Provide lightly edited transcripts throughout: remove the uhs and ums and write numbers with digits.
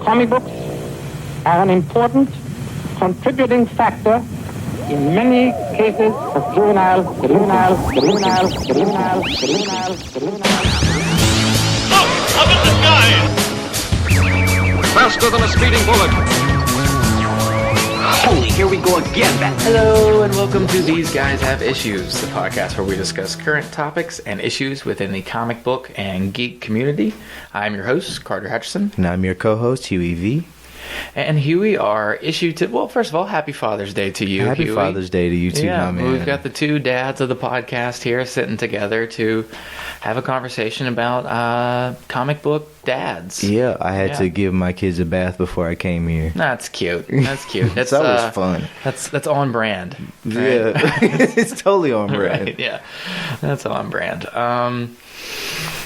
comic books are an important contributing factor in many cases of juvenile. Look, up in the sky! Faster than a speeding bullet. Holy, here we go again. Hello, and welcome to These Guys Have Issues, the podcast where we discuss current topics and issues within the comic book and geek community. I'm your host, Carter Hutchison. And I'm your co-host, Huey V. And Huey, our issue to... Well, first of all, happy Father's Day to you, Happy Huey. Father's Day to you too, yeah, my man. We've got the two dads of the podcast here sitting together to have a conversation about comic book dads. Yeah, I had to give my kids a bath before I came here. That's cute. That's cute. That's that was fun. That's on brand. Right? Yeah, it's totally on brand. Right, yeah, that's on brand.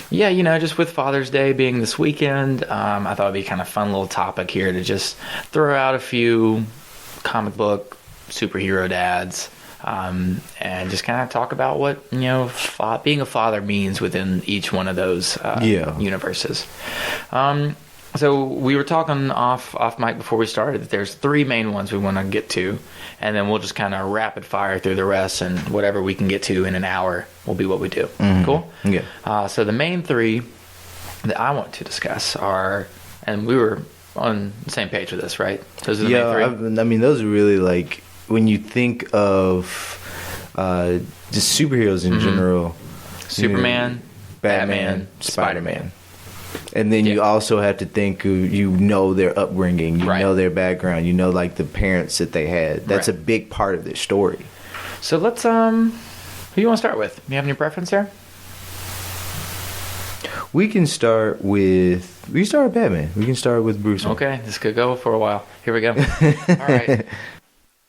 Yeah, you know, just with Father's Day being this weekend, I thought it'd be kind of fun little topic here to just throw out a few comic book superhero dads, and just kind of talk about what, you know, being a father means within each one of those universes. So we were talking off mic before we started that there's three main ones we want to get to, and then we'll just kind of rapid fire through the rest, and whatever we can get to in an hour will be what we do. Mm-hmm. Cool? Yeah. So the main three that I want to discuss are, and we were on the same page with this, right? Those are the main three? I mean, those are really like, when you think of just superheroes in general. Superman, Batman, Spider-Man. And then you also have to think, you know, their upbringing, you know their background, you know, like the parents that they had. That's a big part of their story. So let's, who you want to start with? You have any preference there? We can start with Batman. We can start with Bruce Wayne. Okay, this could go for a while. Here we go. All right.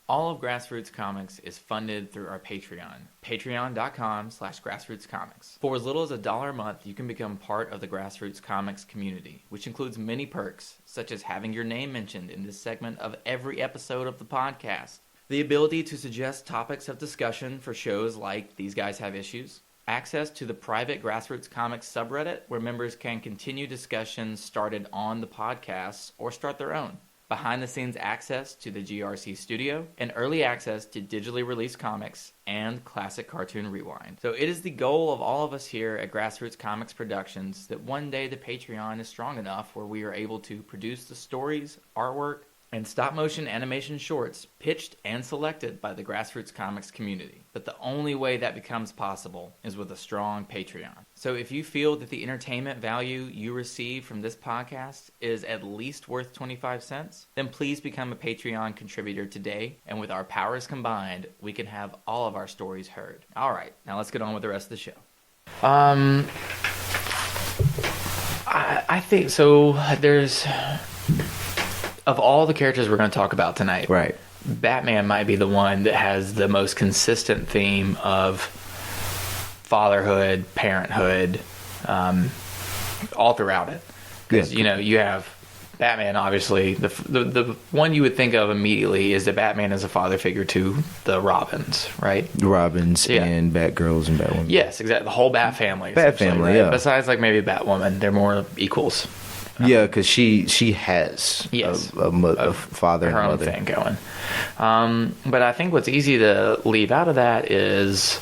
All of Grassroots Comics is funded through our Patreon, patreon.com/grassrootscomics. For as little as $1 a month, you can become part of the Grassroots Comics community, which includes many perks, such as having your name mentioned in this segment of every episode of the podcast, the ability to suggest topics of discussion for shows like These Guys Have Issues, access to the private Grassroots Comics subreddit, where members can continue discussions started on the podcast or start their own, behind-the-scenes access to the GRC studio, and early access to digitally released comics and Classic Cartoon Rewind. So it is the goal of all of us here at Grassroots Comics Productions that one day the Patreon is strong enough where we are able to produce the stories, artwork, and stop-motion animation shorts pitched and selected by the Grassroots Comics community. But the only way that becomes possible is with a strong Patreon. So if you feel that the entertainment value you receive from this podcast is at least worth 25 cents, then please become a Patreon contributor today, and with our powers combined, we can have all of our stories heard. All right, now let's get on with the rest of the show. I think so. There's... Of all the characters we're going to talk about tonight, right, Batman might be the one that has the most consistent theme of fatherhood, parenthood, all throughout it. Because, you know, you have Batman, obviously. The one you would think of immediately is that Batman is a father figure to the Robins, right? Robins and Batgirls and Batwoman. Yes, exactly. The whole Bat family. Bat family, right? yeah. Besides, like, maybe Batwoman, they're more equals. Yeah, because she has a father her and own mother thing going. But I think what's easy to leave out of that is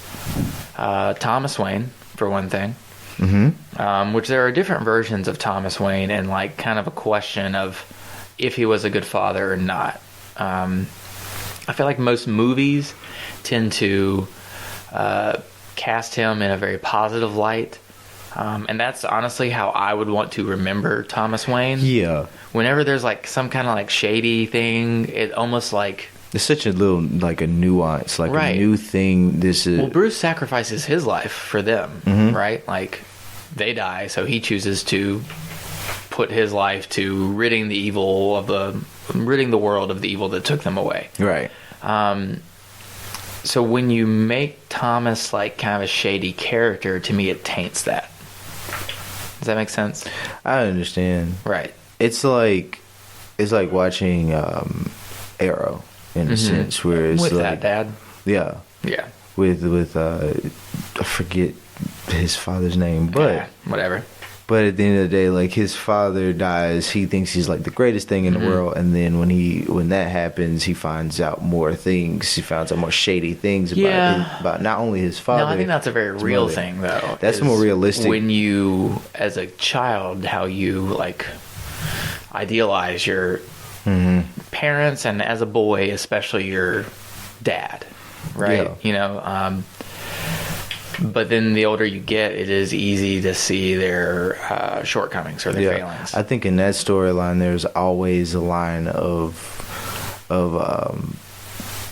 Thomas Wayne, for one thing. Mm-hmm. Which there are different versions of Thomas Wayne, and like kind of a question of if he was a good father or not. I feel like most movies tend to cast him in a very positive light. And that's honestly how I would want to remember Thomas Wayne. Yeah. Whenever there's like some kind of like shady thing, it almost like... It's such a little, like a nuance, like a new thing. Well, Bruce sacrifices his life for them, right? Like, they die, so he chooses to put his life to ridding the world of the evil that took them away. Right. So when you make Thomas like kind of a shady character, to me it taints that. Does that make sense? I understand. Right. It's like watching Arrow in a sense, where it's with like that dad. Yeah. With I forget his father's name, but whatever. But at the end of the day, like, his father dies, he thinks he's like the greatest thing in the world, and then when that happens, he finds out more things. He finds out more shady things about not only his father. No, I think that's a very real thing, though. That's more realistic. When you, as a child, how you like idealize your parents, and as a boy, especially your dad, right? Yeah. But then the older you get, it is easy to see their shortcomings or their failings. I think in that storyline, there's always a line of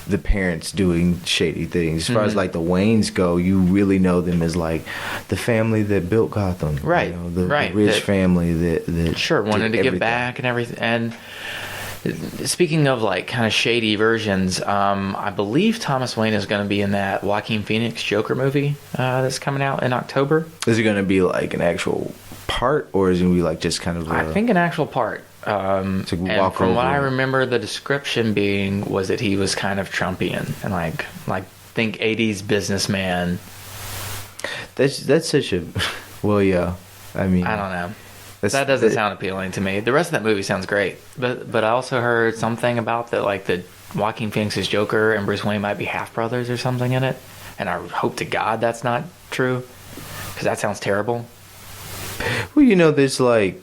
the parents doing shady things. As far as like the Waynes go, you really know them as like the family that built Gotham, right? The rich family that sure wanted to give back and everything. And speaking of like kind of shady versions, I believe Thomas Wayne is going to be in that Joaquin Phoenix Joker movie that's coming out in October. Is it going to be like an actual part, or is it going to be like just kind of I think an actual part. And from what I remember, the description was that he was kind of Trumpian and like think 80s businessman. That's such a yeah. I mean, I don't know. That doesn't sound appealing to me. The rest of that movie sounds great, but I also heard something about that, like the Joaquin Phoenix's Joker and Bruce Wayne might be half brothers or something in it, and I hope to God that's not true, because that sounds terrible. Well, there's like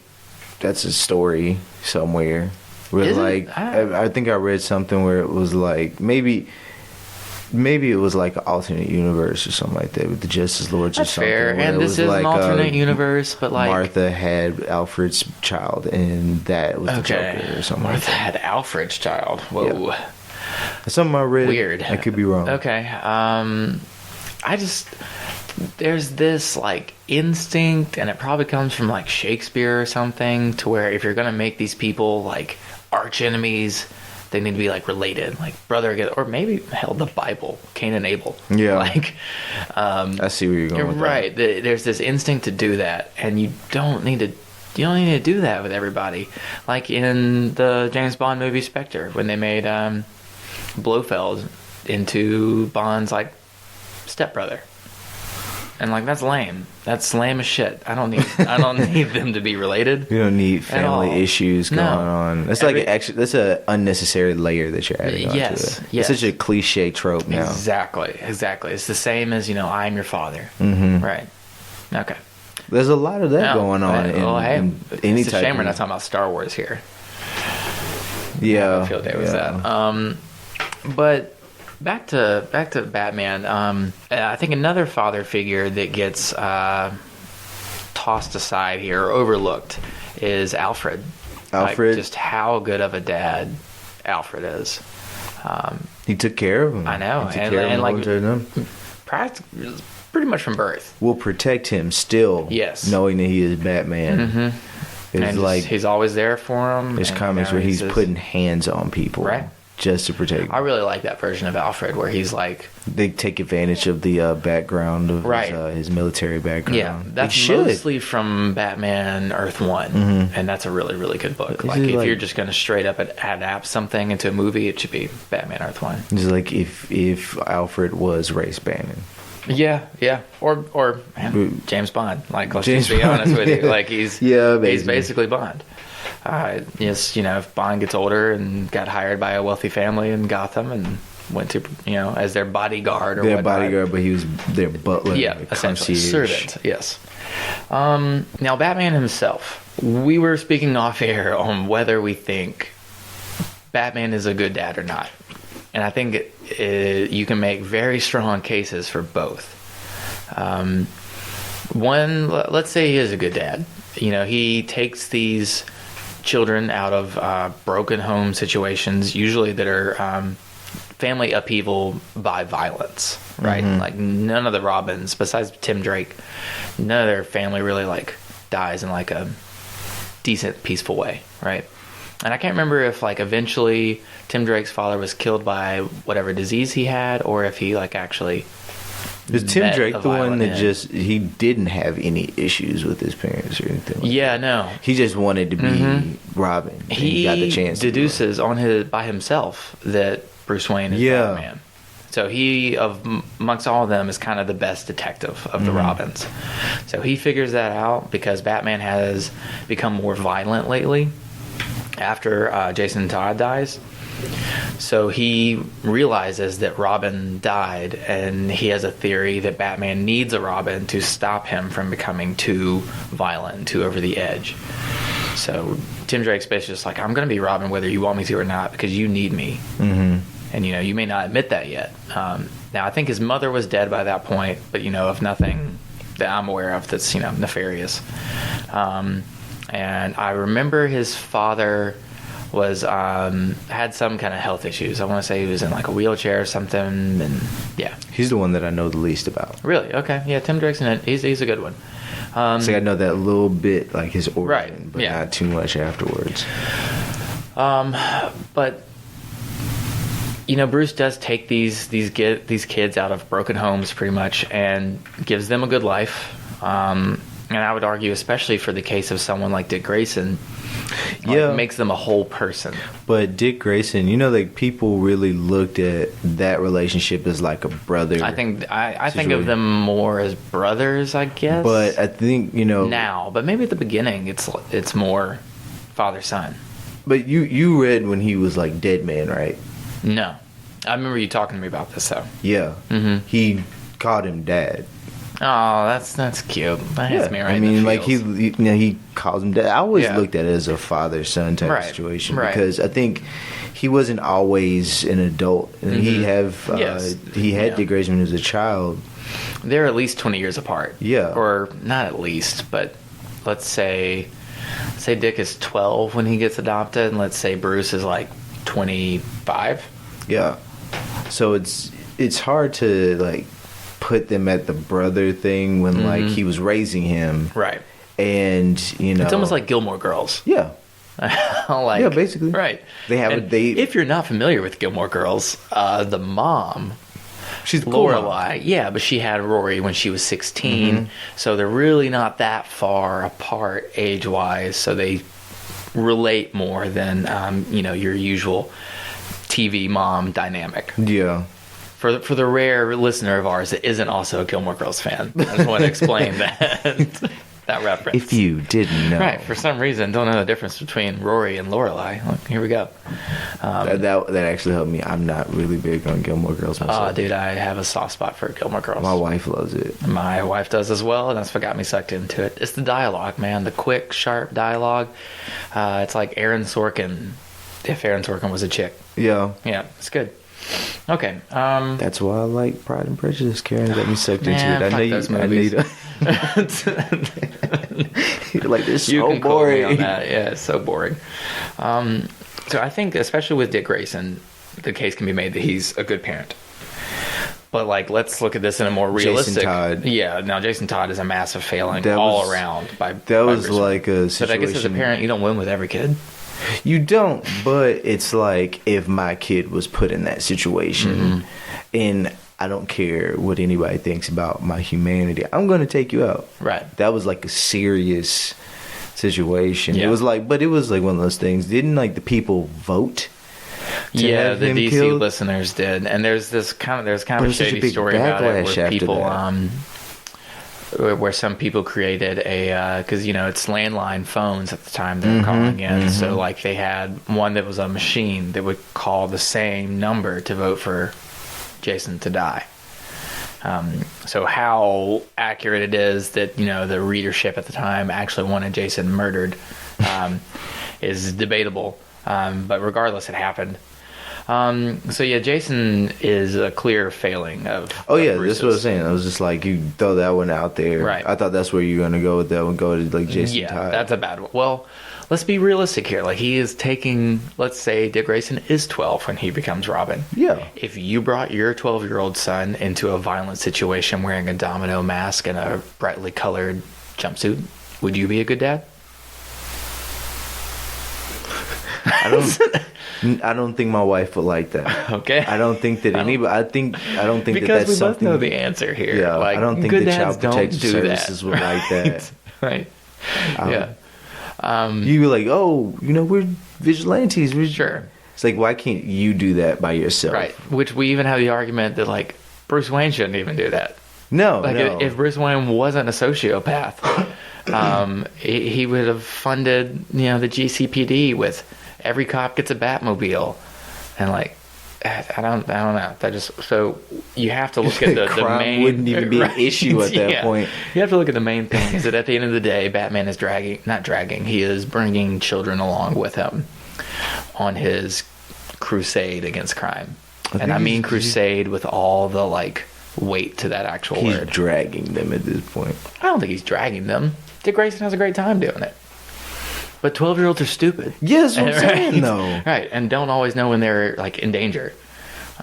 that's a story somewhere where Is like it? I think I read something where it was like maybe it was like an alternate universe or something like that with the Justice Lords or something. Fair, and this is like an alternate universe, but like Martha had Alfred's child, and that was the Joker or something. Martha had Alfred's child. Whoa, yeah. Something I read. Weird. I could be wrong. Okay, there's this like instinct, and it probably comes from like Shakespeare or something, to where if you're gonna make these people like arch enemies, they need to be like related, like brother, or maybe hell, the Bible, Cain and Abel. Yeah, like I see where you're going. With right. That. There's this instinct to do that, and you don't need to do that with everybody. Like in the James Bond movie Spectre, when they made Blofeld into Bond's like stepbrother. And like that's lame. That's lame as shit. I don't need them to be related. You don't need family issues going on. That's that's an unnecessary layer that you're adding onto it. Yes. It's such a cliche trope now. Exactly. It's the same as I'm your father. Mm-hmm. Right. Okay. There's a lot of that going on. It's a shame we're not talking about Star Wars here. Yeah. I feel okay with that. But back to Batman. I think another father figure that gets tossed aside here or overlooked is Alfred. Like, just how good of a dad Alfred is. He took care of him. I know, pretty much from birth. Will protect him still. Yes, knowing that he is Batman. Mm-hmm. It's like he's always there for him. There's comics where he's putting hands on people, right? Just to protect him. I really like that version of Alfred where he's like... They take advantage of the background of his military background. Yeah, that's mostly from Batman Earth 1. Mm-hmm. And that's a really, really good book. Like, if you're just going to straight up adapt something into a movie, it should be Batman Earth 1. It's like if Alfred was Race Bannon. Yeah. Or James Bond. Like, let's just be honest with you. Like, he's basically Bond. Yes, if Bond gets older and got hired by a wealthy family in Gotham and went to, as their bodyguard or whatnot. Bodyguard, but he was their butler. Yeah, essentially. Servant, yes. Now, Batman himself, we were speaking off air on whether we think Batman is a good dad or not. And I think you can make very strong cases for both. One, let's say he is a good dad. He takes these children out of broken home situations, usually that are family upheaval by violence, right? Mm-hmm. Like none of the Robins, besides Tim Drake, none of their family really like dies in like a decent, peaceful way, right? And I can't remember if like eventually Tim Drake's father was killed by whatever disease he had, or if he like actually... Is Tim Drake the one that he didn't have any issues with his parents or anything? No. He just wanted to be Robin. He got the chance. Deduces by himself that Bruce Wayne is Batman. So he, of amongst all of them is kind of the best detective of the Robins. So he figures that out because Batman has become more violent lately after Jason Todd dies. So he realizes that Robin died, and he has a theory that Batman needs a Robin to stop him from becoming too violent, too over the edge. So Tim Drake's basically just like, I'm going to be Robin whether you want me to or not because you need me. Mm-hmm. And, you may not admit that yet. Now, I think his mother was dead by that point, but, if nothing that I'm aware of that's, nefarious. And I remember his father was had some kind of health issues. I want to say he was in like a wheelchair or something, and yeah. He's the one that I know the least about. Really? Okay. Yeah, Tim Drake's in it. He's a good one. So I know that little bit, like his origin, right, but not too much afterwards. But Bruce does take these kids out of broken homes pretty much and gives them a good life. And I would argue, especially for the case of someone like Dick Grayson, makes them a whole person. But Dick Grayson, like people really looked at that relationship as like a brother. I think of them more as brothers, I guess. But I think now, but maybe at the beginning, it's more father son. But you read when he was like dead man, right? No, I remember you talking to me about this though. Yeah, He called him dad. Oh, that's cute. That hits me right. I mean, like he calls him dad. I always looked at it as a father son type situation because I think he wasn't always an adult. And he had Dick Grayson when he was a child. They're at least 20 years apart. Yeah, or not at least, but let's say Dick is 12 when he gets adopted, and let's say Bruce is like 25. Yeah, so it's hard to like put them at the brother thing when like he was raising him, right? And it's almost like Gilmore Girls. Yeah, yeah, basically, right. They have a date. If you're not familiar with Gilmore Girls, the mom, she's Lorelai. Yeah, but she had Rory when she was 16, so they're really not that far apart age-wise. So they relate more than your usual TV mom dynamic. Yeah. For the rare listener of ours that isn't also a Gilmore Girls fan, I just want to explain that reference. If you didn't know. Right, for some reason, don't know the difference between Rory and Lorelai. Look, here we go. That actually helped me. I'm not really big on Gilmore Girls myself. Oh, dude, I have a soft spot for Gilmore Girls. My wife loves it. My wife does as well, and that's what got me sucked into it. It's the dialogue, man. The quick, sharp dialogue. It's like Aaron Sorkin, if Aaron Sorkin was a chick. Yeah. Yeah, it's good. Okay. That's why I like Pride and Prejudice. Karen got me sucked into it. I need You're like, this is you so can boring. Quote me on that. Yeah, it's so boring. So I think, especially with Dick Grayson, the case can be made that he's a good parent. But let's look at this in a more realistic. Jason Todd. Yeah. Now Jason Todd is a massive failing around. That was like a situation. But I guess as a parent, you don't win with every kid. You don't, but it's like if my kid was put in that situation and I don't care what anybody thinks about my humanity, I'm going to take you out. Right. That was like a serious situation. Yeah. It was like one of those things. Didn't like the people vote? Yeah, the DC killed? Listeners did. And there's kind of a shady story about it where people where some people created a because it's landline phones at the time they were calling in, so they had one that was a machine that would call the same number to vote for Jason to die. So how accurate it is that the readership at the time actually wanted Jason murdered is debatable, but regardless, it happened. So yeah, Jason is a clear failing of. Oh yeah, that's what I was saying. I was just like, you throw that one out there. Right. I thought that's where you're gonna go with that one. Go to Jason Todd. Yeah, that's a bad one. Well, let's be realistic here. He is taking. Let's say Dick Grayson is 12 when he becomes Robin. Yeah. If you brought your 12-year-old son into a violent situation wearing a domino mask and a brightly colored jumpsuit, would you be a good dad? I don't think my wife would like that. Okay. I don't think that anybody. I don't think because that's something. Because we both know the answer here. Yeah. I don't think the child protective services would like that. Right. Yeah. You were like, oh, we're vigilantes. Sure. It's like, why can't you do that by yourself? Right. Which we even have the argument that Bruce Wayne shouldn't even do that. No, like no. If Bruce Wayne wasn't a sociopath, he would have funded, the GCPD with every cop gets a Batmobile, and like, I don't know. That just so you have to look at the main. Wouldn't even be an issue at that point. You have to look at the main thing. Is that at the end of the day, Batman is he is bringing children along with him on his crusade against crime, and I mean crusade with all the like weight to that actual word. He's dragging them at this point. I don't think he's dragging them. Dick Grayson has a great time doing it. But 12-year-olds are stupid. Yes, what I'm saying, though. Right, and don't always know when they're, like, in danger.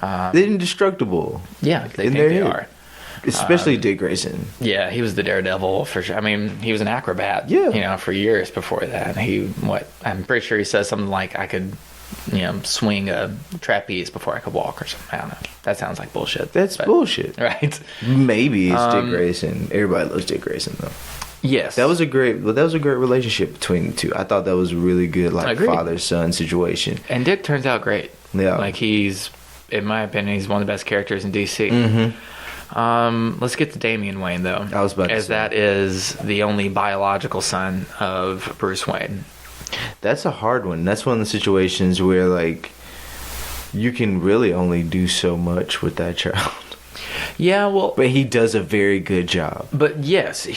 They're indestructible. Yeah, they think they are. Especially Dick Grayson. Yeah, he was the daredevil, for sure. I mean, he was an acrobat, for years before that. I'm pretty sure he says something like, I could, swing a trapeze before I could walk or something. I don't know. That sounds like bullshit. That's bullshit. Right. Maybe it's Dick Grayson. Everybody loves Dick Grayson, though. Yes, that was a great relationship between the two. I thought that was a really good, like, father-son situation. And Dick turns out great. Yeah, like he's, in my opinion, he's one of the best characters in DC. Mm-hmm. Let's get to Damian Wayne, though. I was about to say. That is the only biological son of Bruce Wayne. That's a hard one. That's one of the situations where, like, you can really only do so much with that child. Yeah, well, but he does a very good job. But yes,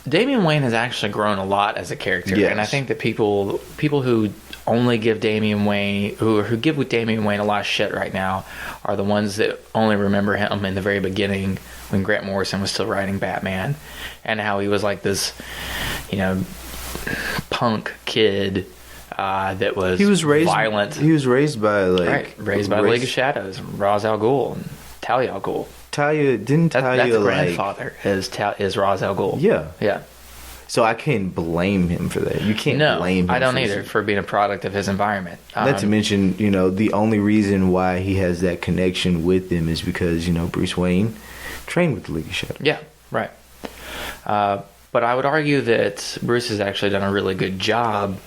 Damian Wayne has actually grown a lot as a character, and I think that people who only give Damian Wayne, who give with Damian Wayne a lot of shit right now, are the ones that only remember him in the very beginning when Grant Morrison was still writing Batman, and how he was like this, punk kid that was violent. He was raised by raised by League of Shadows, Ra's al Ghul, and Talia al Ghul. That's the grandfather is Ra's al Ghul. Yeah. So I can't blame him for that. You can't blame him. I don't either for being a product of his environment. Not to mention, the only reason why he has that connection with him is because, Bruce Wayne trained with the League of Shadows. Yeah, right. But I would argue that Bruce has actually done a really good job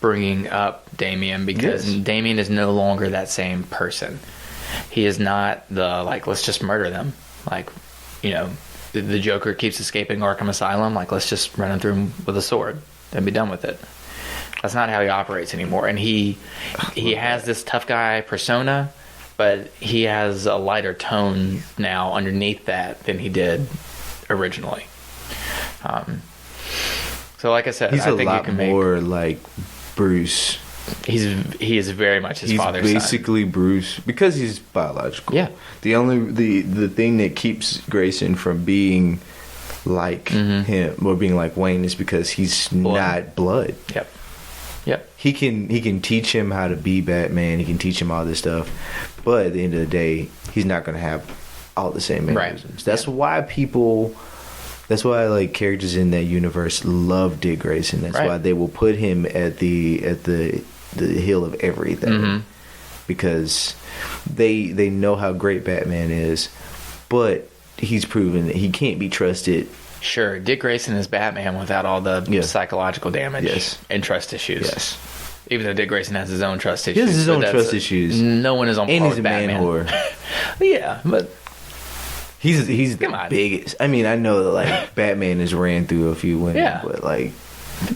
bringing up Damian, because Damian is no longer that same person. He is not the, like, let's just murder them. Like, the Joker keeps escaping Arkham Asylum. Like, let's just run him through him with a sword and be done with it. That's not how he operates anymore. And he has this tough guy persona, but he has a lighter tone now underneath that than he did originally. So like I said, I think you can make more like Bruce. He is very much his father's son. He's basically Bruce because he's biological. Yeah. The thing that keeps Grayson from being like him or being like Wayne is because he's not blood. Yep. He can teach him how to be Batman. He can teach him all this stuff, but at the end of the day, he's not going to have all the same mannerisms. That's why like characters in that universe love Dick Grayson. That's why they will put him at the hill of everything, because they know how great Batman is, but he's proven that he can't be trusted. Sure, Dick Grayson is Batman without all the psychological damage and trust issues. Yes. Even though Dick Grayson has his own trust issues. He has his own trust issues. No one is on par with Batman. And he's a man whore. Yeah, but he's the biggest. I mean, I know that like Batman has ran through a few women, but like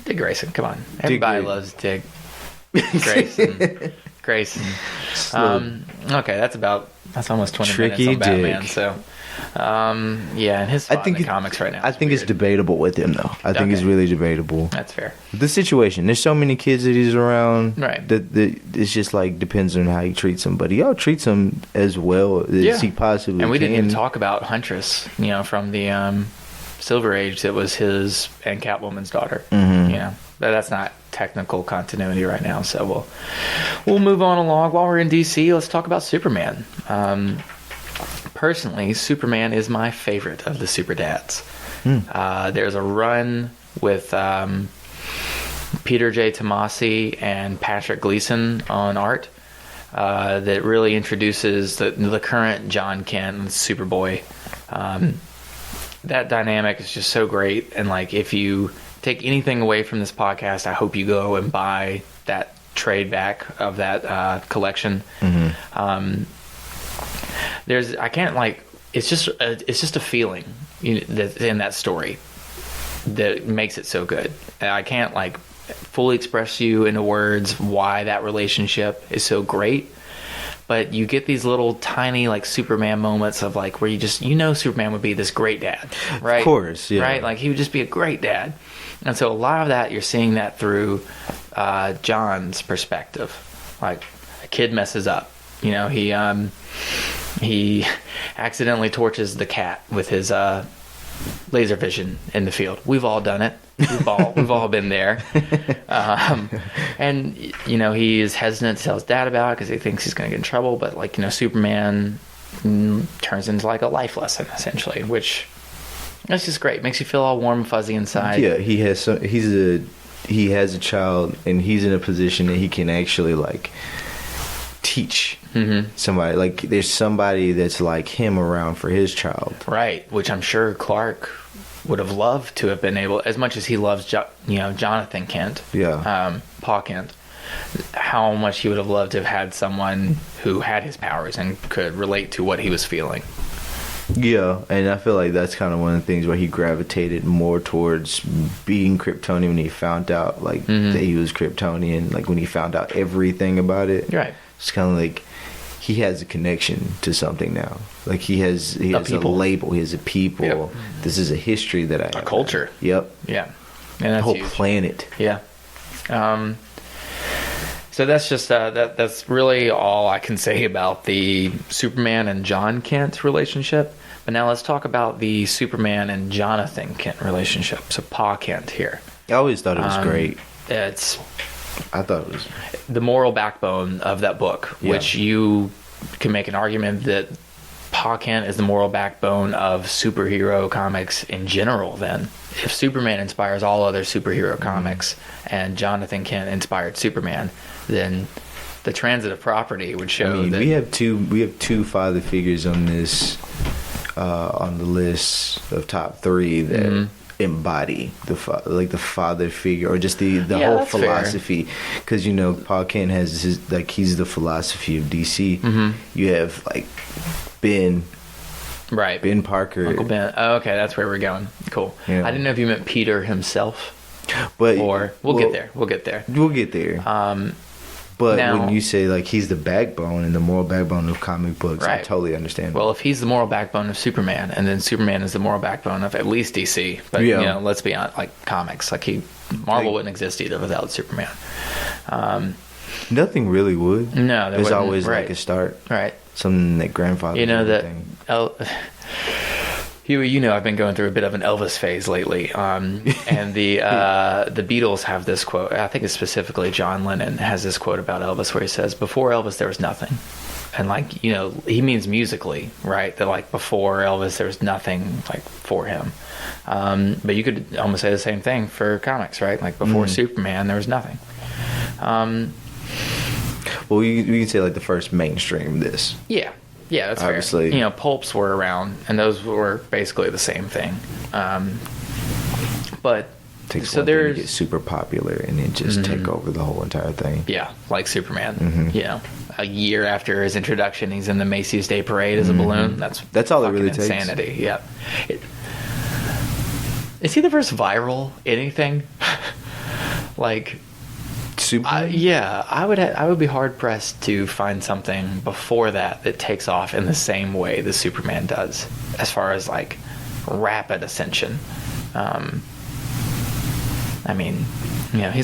Dick Grayson, come on. Everybody loves Dick Grayson. Okay, that's almost 20 minutes on Batman. Dick. So, and his spot in the comics right now. I think it's debatable with him, though. I think it's really debatable. That's fair. The situation. There's so many kids that he's around. Right. That it's just like depends on how he treats them. But he all treats them as well as he possibly can. And we didn't even talk about Huntress, from the Silver Age that was his and Catwoman's daughter. Mm-hmm. That's not technical continuity right now, so we'll move on along. While we're in DC, let's talk about Superman. Personally, Superman is my favorite of the super dads. There's a run with Peter J. Tomasi and Patrick Gleason on art that really introduces the current John Kent and Superboy. That dynamic is just so great, and like if you take anything away from this podcast, I hope you go and buy that trade back of that collection. I can't like. It's just a feeling that's in that story that makes it so good. And I can't like fully express to you into words why that relationship is so great. But you get these little tiny like Superman moments of like where you Superman would be this great dad, right? Of course, yeah. Right? Like he would just be a great dad. And so a lot of that you're seeing that through John's perspective. Like a kid messes up. He accidentally torches the cat with his laser vision in the field. We've all done it. We've all been there. And he is hesitant to tell his dad about it because he thinks he's going to get in trouble. But Superman turns into like a life lesson essentially, which is just great. Makes you feel all warm and fuzzy inside. Yeah, he has a child, and he's in a position that he can actually like teach somebody. Like there's somebody that's like him around for his child, right? Which I'm sure Clark would have loved to have been able, as much as he loves Jonathan Kent, Pa Kent, how much he would have loved to have had someone who had his powers and could relate to what he was feeling. Yeah, and I feel like that's kind of one of the things where he gravitated more towards being Kryptonian when he found out that he was Kryptonian, like when he found out everything about it. Right. It's kind of like he has a connection to something now. Like he has a label, he has a people. Yep. This is a history that I have. A culture. Yep. Yeah. And that's whole huge. Planet. Yeah. So that's just that's really all I can say about the Superman and John Kent relationship. But now let's talk about the Superman and Jonathan Kent relationship. So Pa Kent here. I always thought it was great. I thought it was the moral backbone of that book, which you can make an argument that Pa Kent is the moral backbone of superhero comics in general. Then, if Superman inspires all other superhero comics and Jonathan Kent inspired Superman, then the transitive property would show that we have two father figures on this on the list of top 3 that embody the father figure, or just the whole philosophy. Because Pa Kent has his, like, he's the philosophy of DC. You have like Ben Parker, Uncle Ben. Oh, okay, that's where we're going. Cool. I didn't know if you meant Peter himself, but we'll get there. We'll get there. But now, when you say like he's the backbone and the moral backbone of comic books, I totally understand. Well, if he's the moral backbone of Superman, and then Superman is the moral backbone of at least DC, but let's be honest, like comics, Marvel wouldn't exist either without Superman. Nothing really would. No, there's always like a start, right? Something that grandfather. I've been going through a bit of an Elvis phase lately, and the Beatles have this quote. I think it's specifically John Lennon has this quote about Elvis where he says, "Before Elvis, there was nothing," and he means musically, right? That before Elvis, there was nothing for him. But you could almost say the same thing for comics, right? Like before Superman, there was nothing. Well, we can say the first mainstream this. Yeah. Yeah, that's obviously fair. Pulps were around, and those were basically the same thing. But takes one thing to get super popular and then just take over the whole entire thing. Yeah, like Superman. A year after his introduction, he's in the Macy's Day Parade as a balloon. That's all it really takes. Insanity. Yeah. Is he the first viral anything? Superman? I would be hard pressed to find something before that takes off in the same way that Superman does, as far as rapid ascension. He's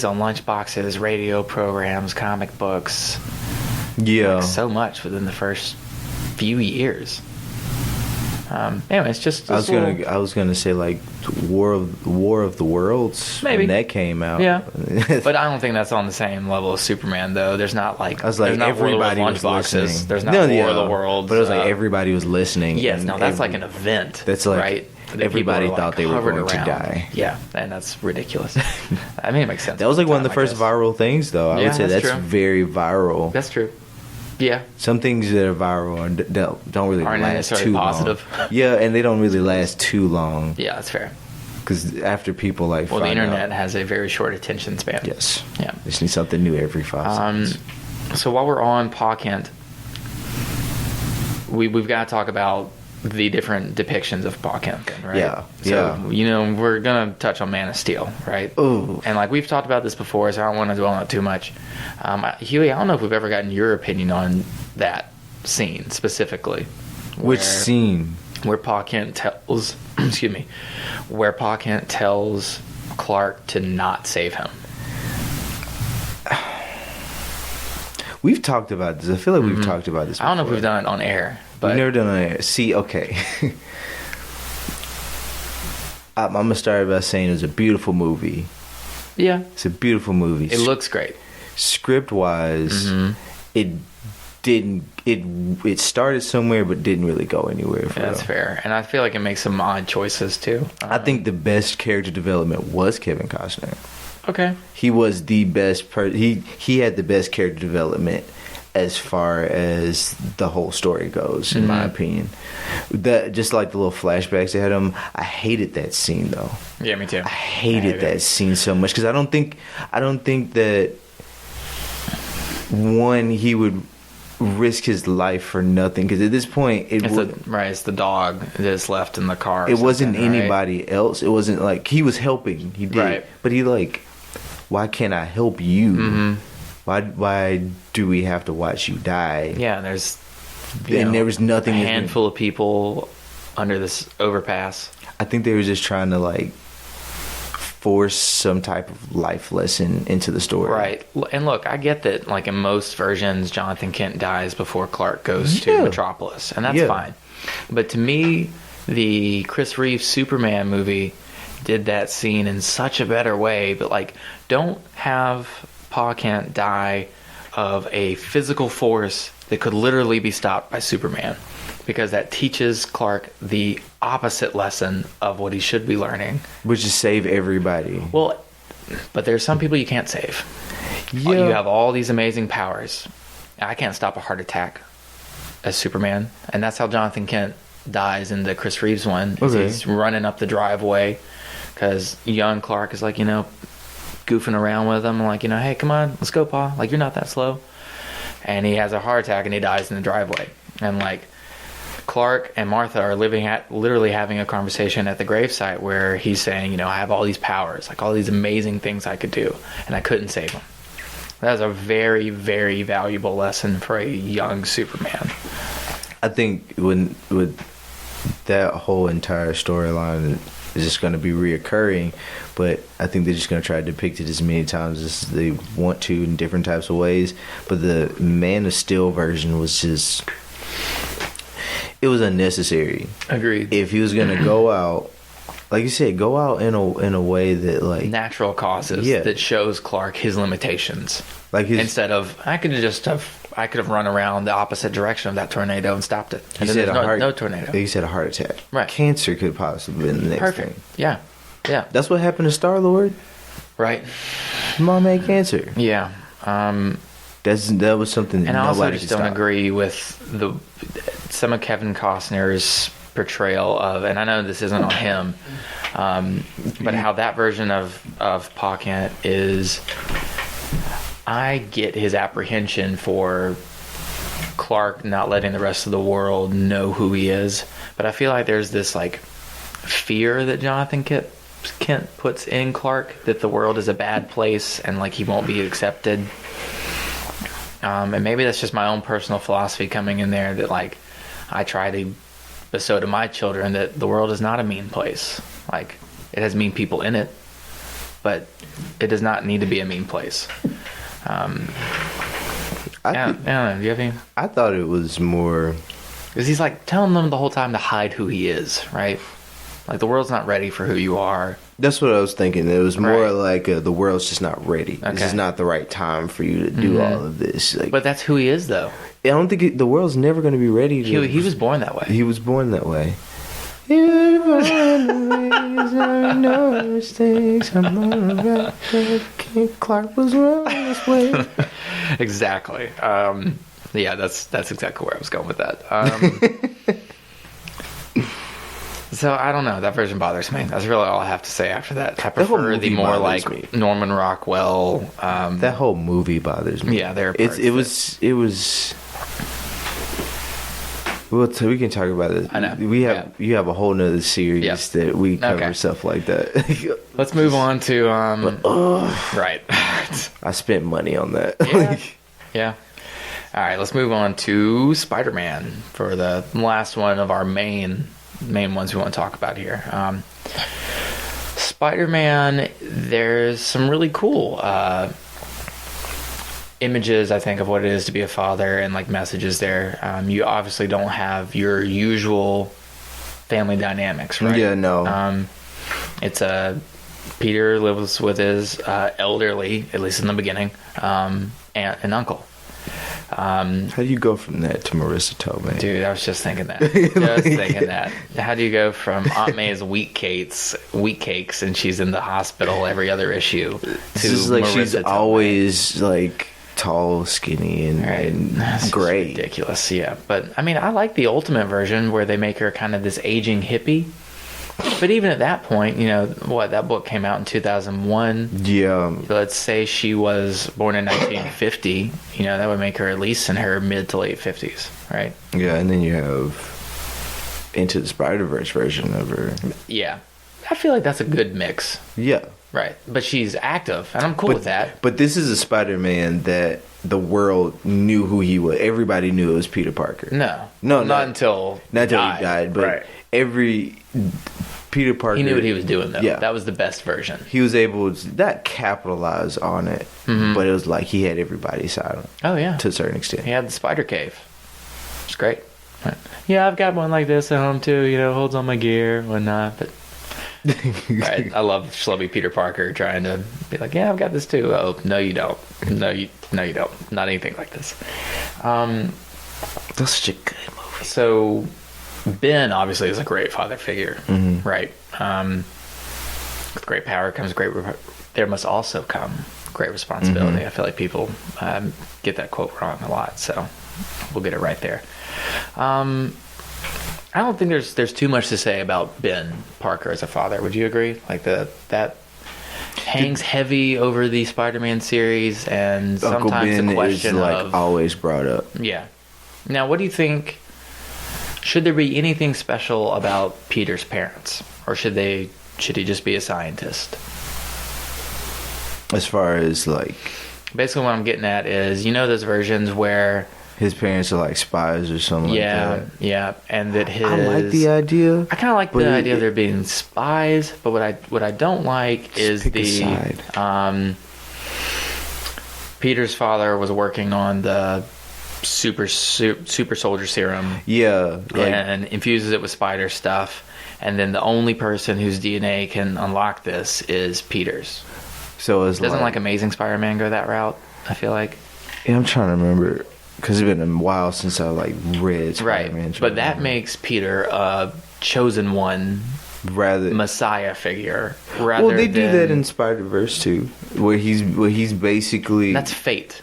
on lunchboxes, radio programs, comic books. Yeah, so much within the first few years. Anyway, it's just. I was gonna say War of the Worlds. Maybe when that came out. Yeah, but I don't think that's on the same level as Superman though. There's not I was everybody was listening. There's not War of the Worlds. But it was everybody was listening. Yes, that's an event. That's right. Everybody thought they were going to die. Yeah, and that's ridiculous. I mean, it makes sense. That was one of the first viral things, though. I would say that's very viral. That's true. Yeah. Some things that are viral don't really last too positive. long. Yeah, and they don't really last too long. Yeah, that's fair. Because after people the internet has a very short attention span. Yes. Yeah. They just need something new every 5 seconds. So while we're on Pa Kent, we've got to talk about the different depictions of Pa Kent, right? Yeah. So, we're going to touch on Man of Steel, right? Ooh. And, like, we've talked about this before, so I don't want to dwell on it too much. Huey, I don't know if we've ever gotten your opinion on that scene specifically. Which scene? Where Pa Kent tells, where Pa Kent tells Clark to not save him. We've talked about this. I feel like we've talked about this before. I don't know if we've done it on air. But we've never done it on air. See, okay. I'm going to start by saying it's a beautiful movie. Yeah. It's a beautiful movie. It looks great. Script-wise, it didn't... It started somewhere but didn't really go anywhere. That's fair. And I feel like it makes some odd choices, too. I think the best character development was Kevin Costner. Okay. He was the best... He had the best character development as far as the whole story goes, in my opinion. Just like the little flashbacks they had him, I hated that scene though. Yeah, me too. I hated that scene so much because I don't think that one, he would risk his life for nothing, because at this point it's the dog that's left in the car. It wasn't anybody else. It wasn't like he was helping. He did, but he like, why can't I help you? Why do we have to watch you die? Yeah, there was nothing. A handful of people under this overpass. I think they were just trying to like force some type of life lesson into the story. Right. And look, I get that like in most versions, Jonathan Kent dies before Clark goes to Metropolis, and that's fine. But to me, the Chris Reeve Superman movie did that scene in such a better way. But like, don't have Pa Kent die of a physical force that could literally be stopped by Superman, because that teaches Clark the opposite lesson of what he should be learning, which is save everybody. Well, but there's some people you can't save. You have all these amazing powers. I can't stop a heart attack as Superman, and that's how Jonathan Kent dies in the Chris Reeves one. He's running up the driveway because young Clark is like, goofing around with him, like, hey, come on, let's go, Pa. Like, you're not that slow. And he has a heart attack and he dies in the driveway. And like, Clark and Martha are literally having a conversation at the gravesite where he's saying, I have all these powers, like all these amazing things I could do, and I couldn't save them. That was a very, very valuable lesson for a young Superman. I think with that whole entire storyline is just going to be reoccurring, but I think they're just going to try to depict it as many times as they want to in different types of ways. But the Man of Steel version was just, it was unnecessary. Agreed. If he was going to go out, like you said, go out in a way that like natural causes that shows Clark his limitations. Like instead of I could have run around the opposite direction of that tornado and stopped it. And then no tornado. You said a heart attack. Right. Cancer could possibly been the next Perfect. thing. Yeah. Yeah. That's what happened to Star-Lord. Right. His mom had cancer. Yeah. That was something that and I nobody also just don't agree with some of Kevin Costner's portrayal of, and I know this isn't on him, but how that version of Pa Kent is, I get his apprehension for Clark not letting the rest of the world know who he is, but I feel like there's this like fear that Jonathan Kent puts in Clark, that the world is a bad place and like he won't be accepted. And maybe that's just my own personal philosophy coming in there, that like I try to bestow to my children that the world is not a mean place. Like, it has mean people in it, but it does not need to be a mean place. Do you have any? I thought it was more because he's like telling them the whole time to hide who he is, right? Like, the world's not ready for who you are. That's what I was thinking. It was more like the world's just not ready. Okay. This is not the right time for you to do all of this. Like, but that's who he is, though. I don't think the world's never going to be ready. He was born that way. He was born that way. Clark was wrong this way. Exactly. Yeah, that's exactly where I was going with that. So I don't know. That version bothers me. That's really all I have to say after that. I prefer the more like Norman Rockwell. That whole movie bothers me. Yeah, it was. Well, so we can talk about it. I know. You have a whole nother series that we cover stuff like that. Let's move on to right. I spent money on that. Yeah. Yeah. All right, let's move on to Spider-Man for the last one of our main ones we want to talk about here. Spider-Man, there's some really cool images, I think, of what it is to be a father and like messages there. You obviously don't have your usual family dynamics, right? Yeah, no. It's Peter lives with his elderly, at least in the beginning, aunt and uncle. How do you go from that to Marissa Tomei? Dude, I was just thinking that. How do you go from Aunt May's wheat cakes, and she's in the hospital every other issue, to is like Marissa she's Tomei. always like tall, skinny, and gray. Ridiculous, yeah. But I mean, I like the ultimate version where they make her kind of this aging hippie. But even at that point, that book came out in 2001. Yeah. Let's say she was born in 1950. That would make her at least in her mid to late 50s, right? Yeah, and then you have Into the Spider-Verse version of her. Yeah. I feel like that's a good mix. Yeah. Right. But she's active, and I'm cool with that. But this is a Spider-Man that the world knew who he was. Everybody knew it was Peter Parker. No, not until he died. But every Peter Parker, he knew what he was doing, though. Yeah. That was the best version. He was able to not capitalize on it, but it was like he had everybody silent. Oh, yeah. To a certain extent. He had the spider cave. It's great. Right. Yeah, I've got one like this at home, too. Holds all my gear and whatnot, but... Right. I love schlubby Peter Parker trying to be like, yeah, I've got this too. Oh, no, you don't. No, you don't. Not anything like this. That's such a good movie. So, Ben obviously is a great father figure, right? With great power comes there must also come great responsibility. I feel like people get that quote wrong a lot, so we'll get it right there. I don't think there's too much to say about Ben Parker as a father. Would you agree? Like that hangs heavy over the Spider-Man series, and Uncle sometimes Ben the question is like of always brought up. Yeah. Now, what do you think? Should there be anything special about Peter's parents, or should he just be a scientist? As far as like, basically, what I'm getting at is those versions where his parents are like spies or something like that. Yeah, and that his... I like the idea. I kind of like the idea of there being spies, but what I don't like is Peter's father was working on the super soldier serum. Yeah. And infuses it with spider stuff, and then the only person whose DNA can unlock this is Peter's. So doesn't like Amazing Spider-Man go that route, I feel like? Yeah, I'm trying to remember. Because it's been a while since I read Spider-Man. Right, but that makes Peter a chosen one, rather Messiah figure. Well, they do that in Spider-Verse too, where he's basically that's fate.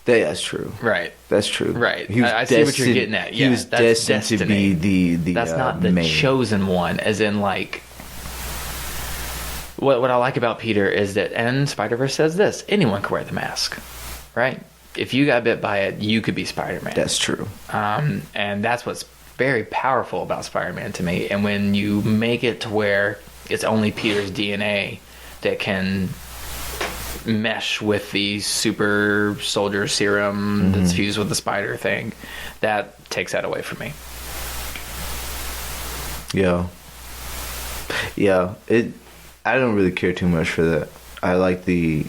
That's true. Right. That's true. Right. I see what you're getting at. Yeah, he was destined to be the that's not the main chosen one, as in like. What I like about Peter is that, and Spider-Verse says this: anyone can wear the mask, right? If you got bit by it, you could be Spider-Man. That's true. And that's what's very powerful about Spider-Man to me. And when you make it to where it's only Peter's DNA that can mesh with the super soldier serum that's fused with the spider thing, that takes that away from me. Yeah. I don't really care too much for that. I like the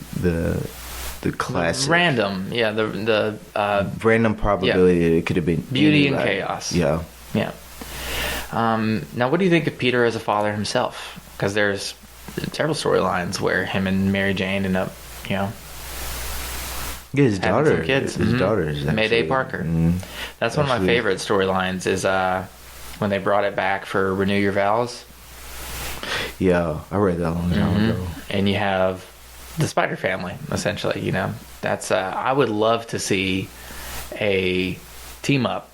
classic random, the random probability that it could have been beauty and chaos. Yeah. Now, what do you think of Peter as a father himself? Because there's several storylines where him and Mary Jane end up, his daughter, some kids. His daughter is Mayday Parker. That's one of my favorite storylines. Is when they brought it back for Renew Your Vows. Yeah, I read that a long time ago. And you have the Spider Family, essentially. That's I would love to see a team up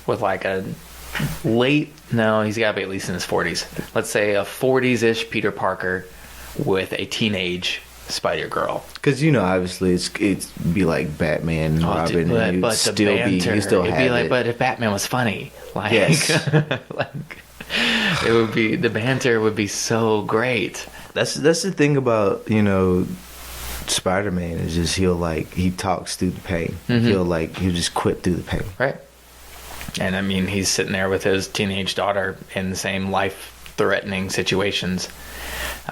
with like a he's got to be at least in his 40s. Let's say a 40s-ish Peter Parker with a teenage Spider-Girl. Because, obviously it's be like Batman and Robin. But and the banter, it'd be like, but if Batman was funny, like, yes. like, it would be, the banter would be so great. That's the thing about, Spider-Man is just he talks through the pain. Mm-hmm. He'll just quit through the pain. Right. And I mean, he's sitting there with his teenage daughter in the same life-threatening situations.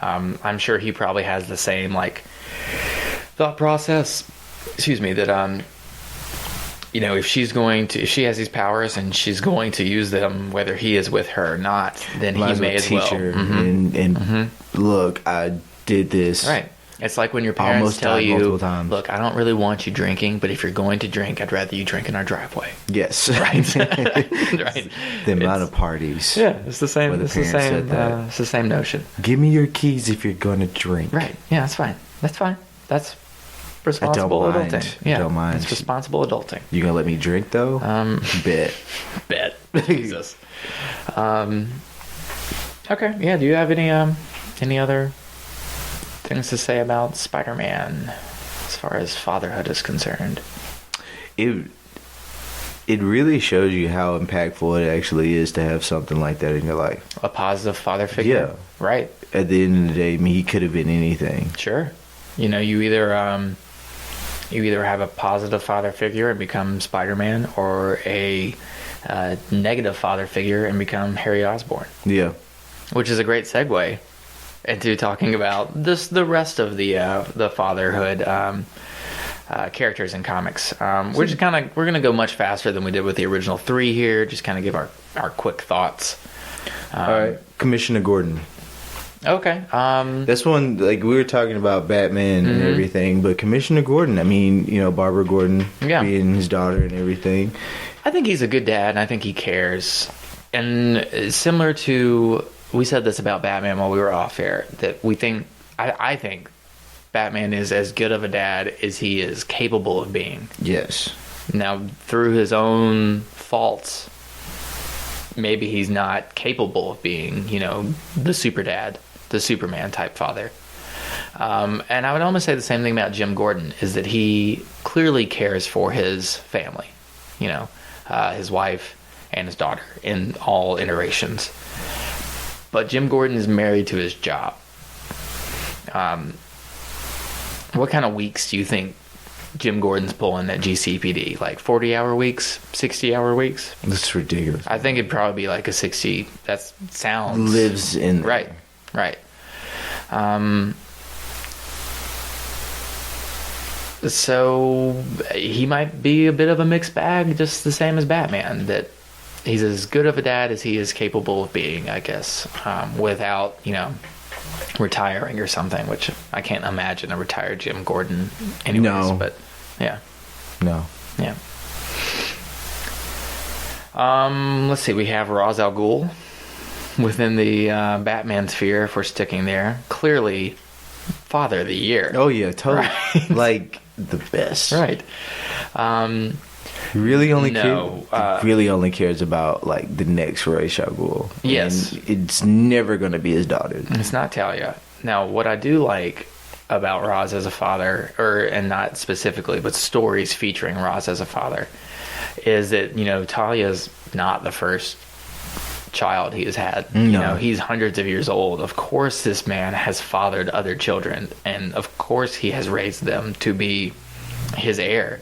I'm sure he probably has the same thought process. Excuse me. That if she has these powers and she's going to use them, whether he is with her or not, then he may as well. Mm-hmm. And mm-hmm. Look, I did this. Right. It's like when your parents tell you, look, I don't really want you drinking, but if you're going to drink, I'd rather you drink in our driveway. Yes. Right. Right. The amount of parties. Yeah, it's the same. It's the same notion. Give me your keys if you're going to drink. Right. Yeah, that's fine. That's fine. That's responsible adulting. Yeah, don't mind. It's responsible adulting. You gonna let me drink though? Bet. Jesus. Okay. Yeah. Do you have any other things to say about Spider-Man as far as fatherhood is concerned? It really shows you how impactful it actually is to have something like that in your life. A positive father figure. Yeah. Right. At the end of the day, he could have been anything. Sure. You either have a positive father figure and become Spider-Man, or a negative father figure and become Harry Osborn. Yeah. Which is a great segue into talking about the rest of the fatherhood characters in comics. We're going to go much faster than we did with the original 3 here. Just kind of give our quick thoughts. All right, Commissioner Gordon. Okay. That's one, we were talking about Batman and everything, but Commissioner Gordon, I mean, Barbara Gordon being his daughter and everything. I think he's a good dad, and I think he cares. And similar to, we said this about Batman while we were off air, that I think Batman is as good of a dad as he is capable of being. Yes. Now, through his own faults, maybe he's not capable of being, the super dad, the Superman type father. And I would almost say the same thing about Jim Gordon, is that he clearly cares for his family, his wife and his daughter in all iterations. But Jim Gordon is married to his job. What kind of weeks do you think Jim Gordon's pulling at GCPD? 40-hour weeks? 60-hour weeks? That's ridiculous. I think it'd probably be a 60. That sounds... Lives in there. Right. So he might be a bit of a mixed bag, just the same as Batman, that he's as good of a dad as he is capable of being, I guess, without, retiring or something, which I can't imagine a retired Jim Gordon anyways. No. But, yeah. No. Yeah. Let's see, we have Ra's al Ghul within the Batman sphere, if we're sticking there. Clearly, Father of the Year. Oh, yeah, totally. Right? The best. Right. Really only cares about the next Ra's al Ghul. Yes. And it's never going to be his daughter. It's not Talia. Now, what I do like about Ra's as a father, and not specifically, but stories featuring Ra's as a father, is that, Talia's not the first child he has had. No. He's hundreds of years old. Of course this man has fathered other children, and of course he has raised them to be his heir.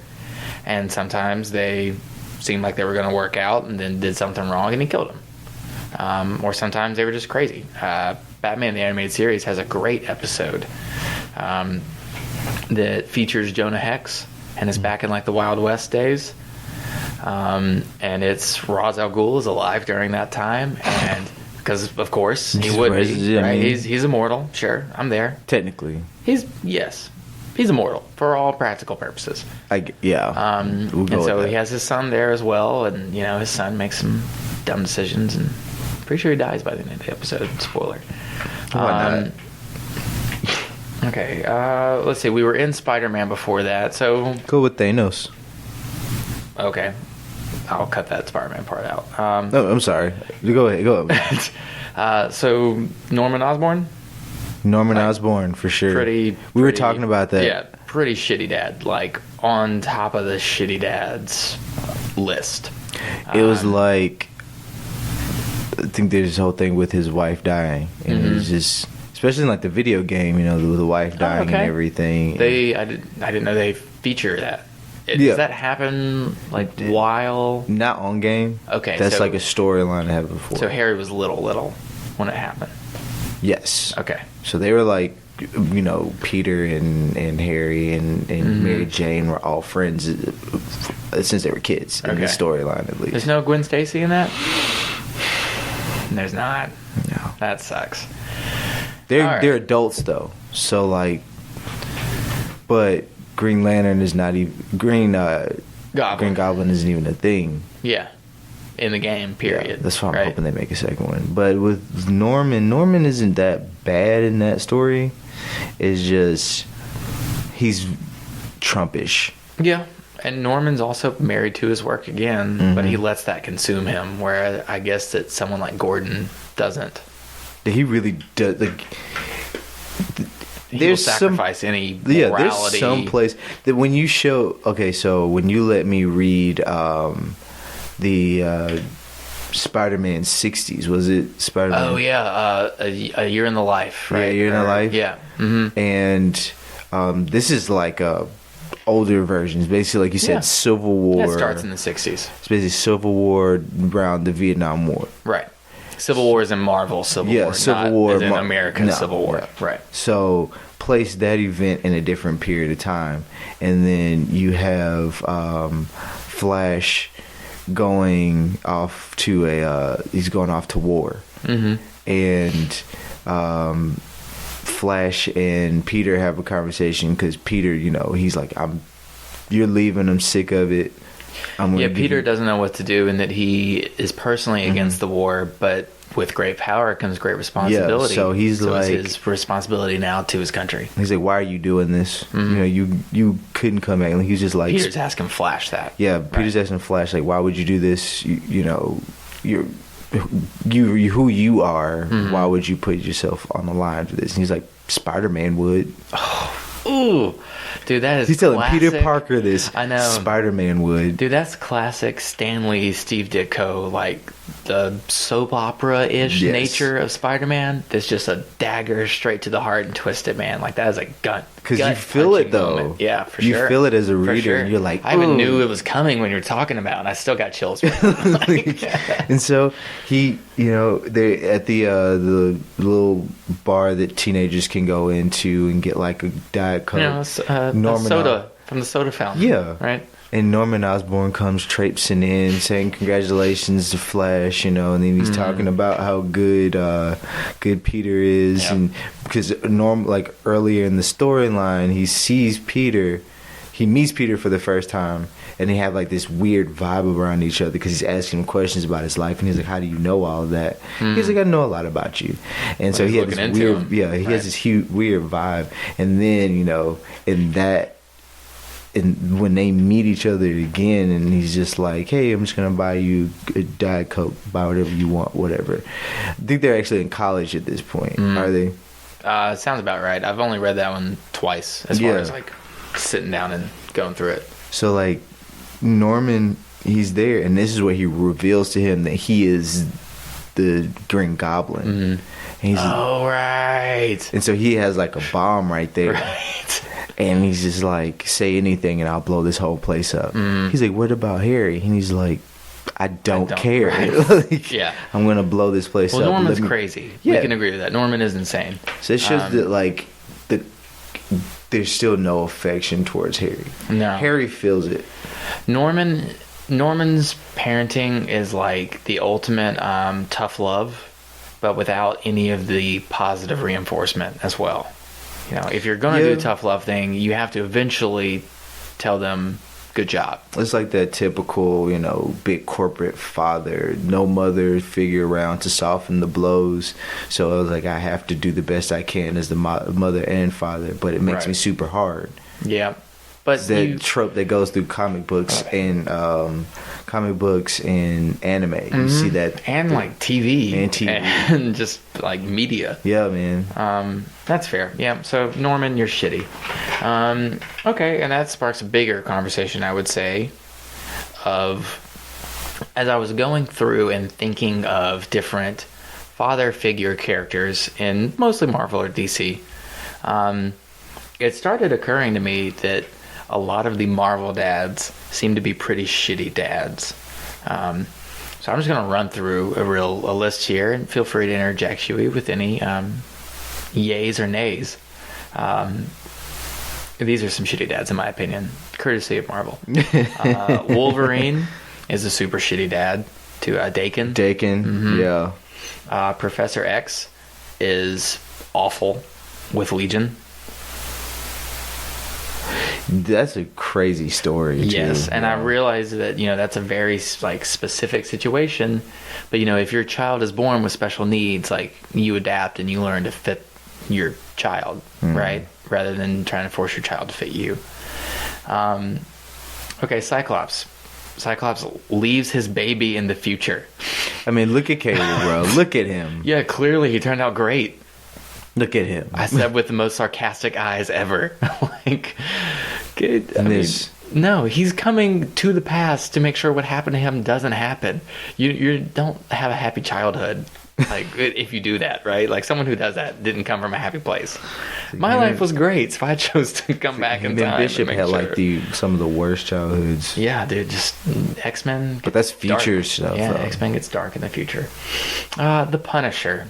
And sometimes they seemed like they were going to work out and then did something wrong and he killed them. Or sometimes they were just crazy. Batman the Animated Series has a great episode that features Jonah Hex, and it's back in the Wild West days. And it's Ra's al Ghul is alive during that time, and because of course he would be, right? He's immortal. Sure, I'm there. Technically, he's immortal for all practical purposes. Yeah. And so he has his son there as well, and his son makes some dumb decisions, and pretty sure he dies by the end of the episode. Spoiler. Why not? Okay. Let's see. We were in Spider-Man before that, so go with Thanos. Okay. I'll cut that Spider-Man part out. No, I'm sorry. Go ahead. So Norman Osborn. Norman Osborn, for sure. We were talking about that. Yeah, pretty shitty dad. Like, on top of the shitty dads list. It was like, I think there's this whole thing with his wife dying. And it was just, especially in like the video game, you know, with the wife dying and everything. I didn't know they feature that. Does that happen like while? Not on game. Okay. That's like a storyline that happened before. So Harry was little when it happened. Yes. Okay. So they were like, you know, Peter and Harry and Mary Jane were all friends since they were kids in the storyline, at least. There's no Gwen Stacy in that? There's not? No. That sucks. They're adults, though. So, like, but Green Lantern is not even... Green Goblin isn't even a thing. Yeah. In the game, period. Yeah, that's why I'm hoping they make a second one. But with Norman isn't that bad in that story. It's just he's Trumpish. Yeah, and Norman's also married to his work again, but he lets that consume him. Where I guess that someone like Gordon doesn't. He really does. Like, he will sacrifice any morality. Yeah, there's some place that when you show. Okay, so when you let me read. The Spider-Man 60s, was it Spider-Man? Oh yeah, a Year in the Life, right? Yeah, A Year in the Life. Yeah, and this is like older versions, basically, like you said, Civil War. It starts in the 60s. It's basically Civil War around the Vietnam War. Right. Civil War is in Marvel Civil War. Civil War as in American Civil War. Yeah. Right. So place that event in a different period of time, and then you have Flash going off to he's going off to war, and Flash and Peter have a conversation because Peter, you know, he's like, you're leaving, I'm sick of it. Peter doesn't know what to do, and that he is personally against the war, but with great power comes great responsibility. Yeah, so he's like, it's his responsibility now to his country. He's like, why are you doing this? You know, you couldn't come back. And he's just like, Peter's asking Flash that. Yeah, Peter's asking Flash, like, why would you do this? You know, you're who you are. Why would you put yourself on the line for this? And he's like, Spider-Man would. Ooh. Dude, that is He's telling classic. Peter Parker this. I know. Spider-Man would. Dude, that's classic Stan Lee, Steve Ditko, like the soap opera-ish nature of Spider-Man. That's just a dagger straight to the heart and twisted, man. Like, that is a gut. Because you feel it, though. Moment. Yeah, for you sure. You feel it as a reader, sure. and you're like, ooh. I even knew it was coming when you were talking about it, and I still got chills. And so he, you know, they at the little bar that teenagers can go into and get like a Diet Coke. You know, a soda from the soda fountain. Yeah. Right? And Norman Osborn comes traipsing in, saying congratulations to Flash, you know, and then he's talking about how good Peter is, and because like earlier in the storyline, he meets Peter for the first time, and they have like this weird vibe around each other because he's asking him questions about his life, and he's like, "How do you know all of that?" He's like, "I know a lot about you," and so he had this weird, has this weird vibe, and then you know, and when they meet each other again, and he's just like, hey, I'm just gonna buy you a Diet Coke, buy whatever you want, whatever. I think they're actually in college at this point. Are they? It sounds about right. I've only read that one twice, as far as like sitting down and going through it. So like Norman, he's there, and this is what he reveals to him, that he is the Green Goblin. And right. And so he has like a bomb right there. Right. And he's just like, say anything and I'll blow this whole place up. He's like, what about Harry? And he's like, I don't care. Right. Like, I'm going to blow this place up. Norman's crazy. We can agree with that. Norman is insane. So it shows that, like, there's still no affection towards Harry. No. Harry feels it. Norman's parenting is like the ultimate tough love, but without any of the positive reinforcement as well. You know, if you're going to do a tough love thing, you have to eventually tell them, good job. It's like that typical, you know, big corporate father, no mother figure around to soften the blows. So I was like, I have to do the best I can as the mother and father, but it makes me super hard. Yeah. But trope that goes through comic books and anime. You see that, and like TV and just like media. Yeah, man. That's fair. Yeah. So Norman, you're shitty. Okay, and that sparks a bigger conversation, I would say, of as I was going through and thinking of different father figure characters in mostly Marvel or DC. It started occurring to me that a lot of the Marvel dads seem to be pretty shitty dads. So I'm just going to run through a list here, and feel free to interject, Huey, with any yays or nays. These are some shitty dads, in my opinion, courtesy of Marvel. Wolverine is a super shitty dad to Dakin. Yeah. Professor X is awful with Legion. That's a crazy story, too. Yes, and I realize that, that's a very, specific situation. But, if your child is born with special needs, you adapt and you learn to fit your child, right? Rather than trying to force your child to fit you. Okay, Cyclops. Cyclops leaves his baby in the future. I mean, look at Caleb, bro. Look at him. Yeah, clearly he turned out great. Look at him. I said with the most sarcastic eyes ever. No, he's coming to the past to make sure what happened to him doesn't happen. You don't have a happy childhood, if you do that, right? Someone who does that didn't come from a happy place. My life was great, so I chose to come back in time. Bishop had some of the worst childhoods. Yeah, dude, just X-Men. But that's future stuff. Yeah, X-Men gets dark in the future. The Punisher.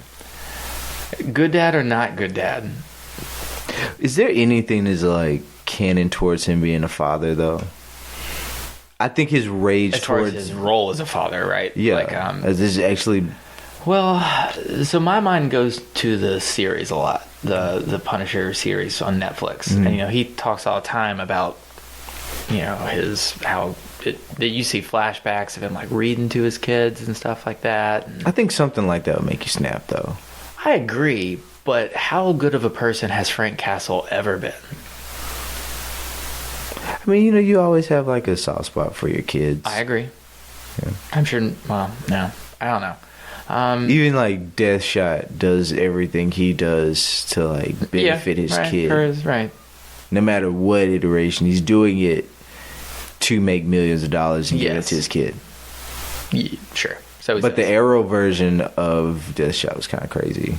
Good dad or not good dad? Is there anything that's canon towards him being a father, though? I think his rage towards his role as a father, right? Yeah. This is actually. Well, so my mind goes to the series a lot, the Punisher series on Netflix, and he talks all the time about that you see flashbacks of him reading to his kids and stuff like that. And I think something like that would make you snap, though. I agree, but how good of a person has Frank Castle ever been? I mean, you always have a soft spot for your kids. I agree. Yeah. I'm sure. Well, no, I don't know. Even Deathshot does everything he does to benefit his kid. Right. No matter what iteration, he's doing it to make millions of dollars and give it to his kid. Yeah, sure. But the Arrow version of Deathshot was kind of crazy.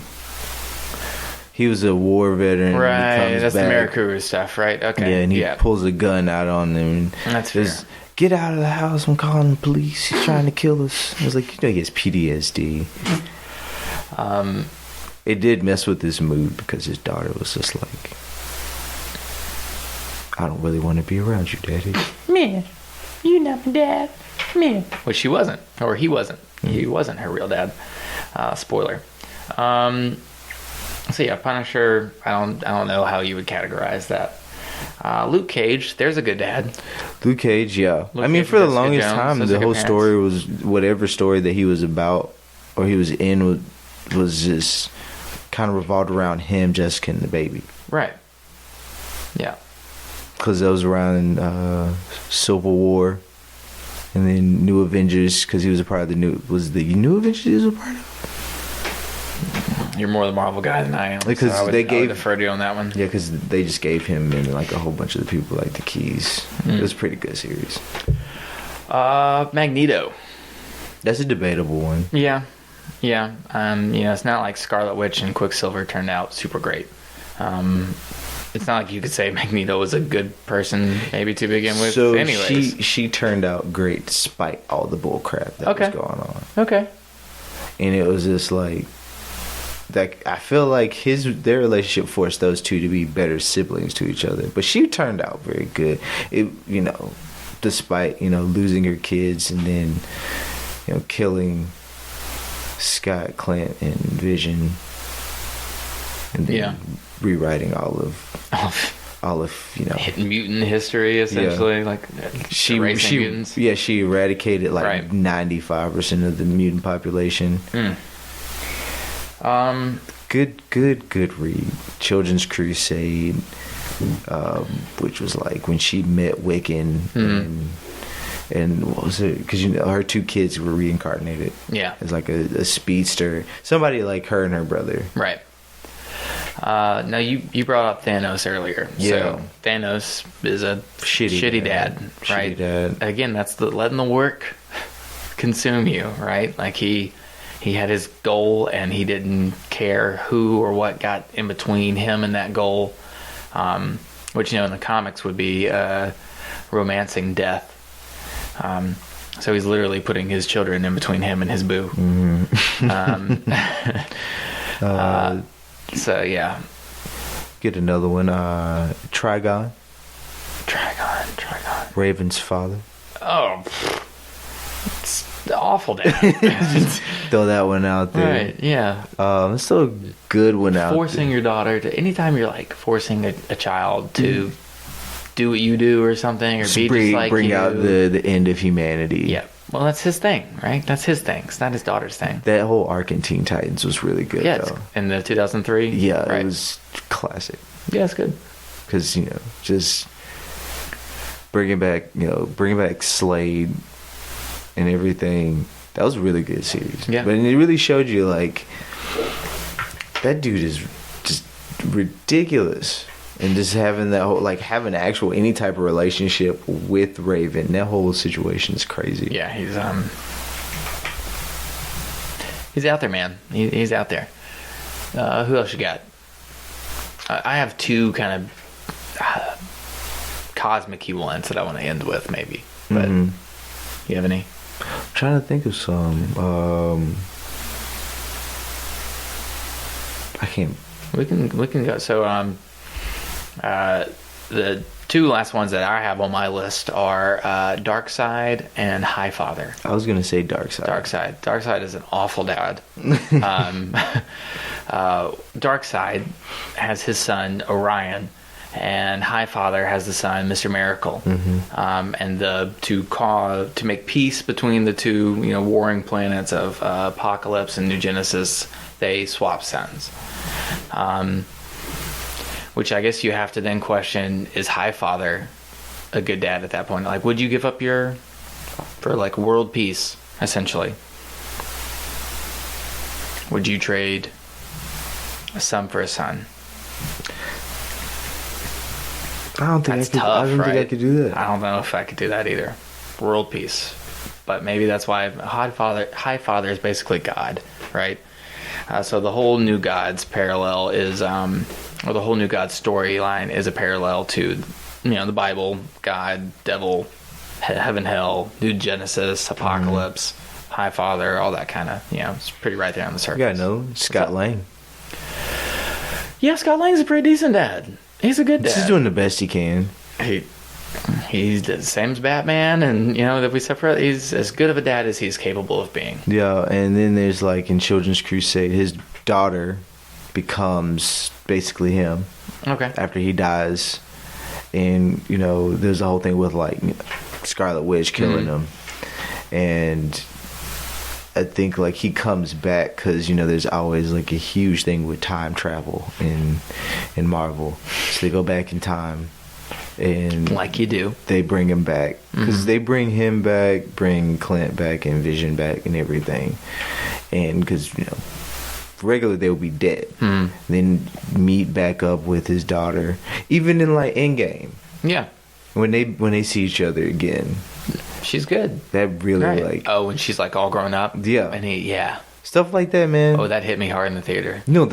He was a war veteran. Right, that's the Mirakuru stuff, right? Okay. Yeah, and he pulls a gun out on them. That's fair. Get out of the house, I'm calling the police. He's trying to kill us. I was like, he has PTSD. It did mess with his mood because his daughter was just I don't really want to be around you, Daddy. Man, you're not my dad. Man. Well, she wasn't. Or he wasn't. He wasn't her real dad. Spoiler. So yeah, Punisher, I don't know how you would categorize that. Luke Cage, there's a good dad. Luke Cage, yeah. For the longest time, the whole story was whatever story that he was about or he was in was just kind of revolved around him, Jessica, and the baby. Right. Yeah. Because that was around Civil War, and then New Avengers, because he was a part of the New Avengers he was a part of? You're more the Marvel guy than I am. Because so I would defer to you on that one. Yeah, because they just gave him and a whole bunch of the people the keys. It was a pretty good series. Magneto. That's a debatable one. Yeah. It's not like Scarlet Witch and Quicksilver turned out super great. It's not like you could say Magneto was a good person maybe to begin with. So anyways, she turned out great despite all the bull crap that was going on. Okay. And it was just I feel their relationship forced those two to be better siblings to each other. But she turned out very good. Despite losing her kids and then killing Scott, Clint, and Vision, and then rewriting all of mutant history essentially. She eradicated 95% of the mutant population. Good read. Children's Crusade. which was like when she met Wiccan and what was it? Because her 2 kids were reincarnated. Yeah, as like a speedster, somebody like her and her brother. Right. Now you brought up Thanos earlier. Yeah. So Thanos is a shitty dad, right? Shitty dad. Again, that's letting the work consume you, right? Like he had his goal and he didn't care who or what got in between him and that goal, which in the comics would be romancing death. So he's literally putting his children in between him and his boo. Mm-hmm. So yeah, get another one. Trigon, Raven's father. Oh, it's awful, Dad. Just throw that one out there. Right? Yeah. It's still a good one out there. Forcing your daughter to, anytime you're like forcing a child to do what you do or something, or be just like bring you. out the end of humanity. Yeah. Well, that's his thing, right? That's his thing. It's not his daughter's thing. That whole arc in Teen Titans was really good, though. In the 2003? Yeah, right. It was classic. Yeah, it's good. Because, just bringing back Slade and everything. That was a really good series. Yeah. But it really showed you, like, that dude is just ridiculous. And just having that whole, like, having actual any type of relationship with Raven, that whole situation is crazy. Yeah, he's out there, man. He's out there. Who else you got? I have 2 kind of cosmic-y ones that I want to end with, maybe. But you have any? I'm trying to think of some. I can't. We can go. So the 2 last ones that I have on my list are Darkseid and Highfather. I was gonna say Darkseid. Darkseid is an awful dad. Darkseid has his son Orion, and Highfather has the son Mr. Miracle. And to make peace between the 2 warring planets of Apocalypse and New Genesis, they swap sons. Which I guess you have to then question, is Highfather a good dad at that point? Like, would you give up for like world peace, essentially? Would you trade a son for a son? I don't think think I could do that. I don't know if I could do that either. World peace. But maybe that's why Highfather is basically God, right? So the whole New Gods parallel is... or the whole New God storyline is a parallel to, the Bible, God, devil, heaven, hell, New Genesis, Apocalypse, Highfather, all that kind of, it's pretty right there on the surface. You gotta know Scott Lang. Yeah, Scott Lang's a pretty decent dad. He's a good dad. He's doing the best he can. He's the same as Batman, and, that we separate, he's as good of a dad as he's capable of being. Yeah, and then there's, like, in Children's Crusade, his daughter becomes basically him. Okay. After he dies, and there's the whole thing with like Scarlet Witch killing him, and I think like he comes back because there's always like a huge thing with time travel in Marvel, so they go back in time, and like you do, they bring him back because they bring him back, bring Clint back, and Vision back, and everything, and because regularly they would be dead. Then meet back up with his daughter, even in like Endgame. Yeah, when they see each other again, she's good. That really like when she's like all grown up. Yeah, and stuff like that, man. Oh, that hit me hard in the theater. No,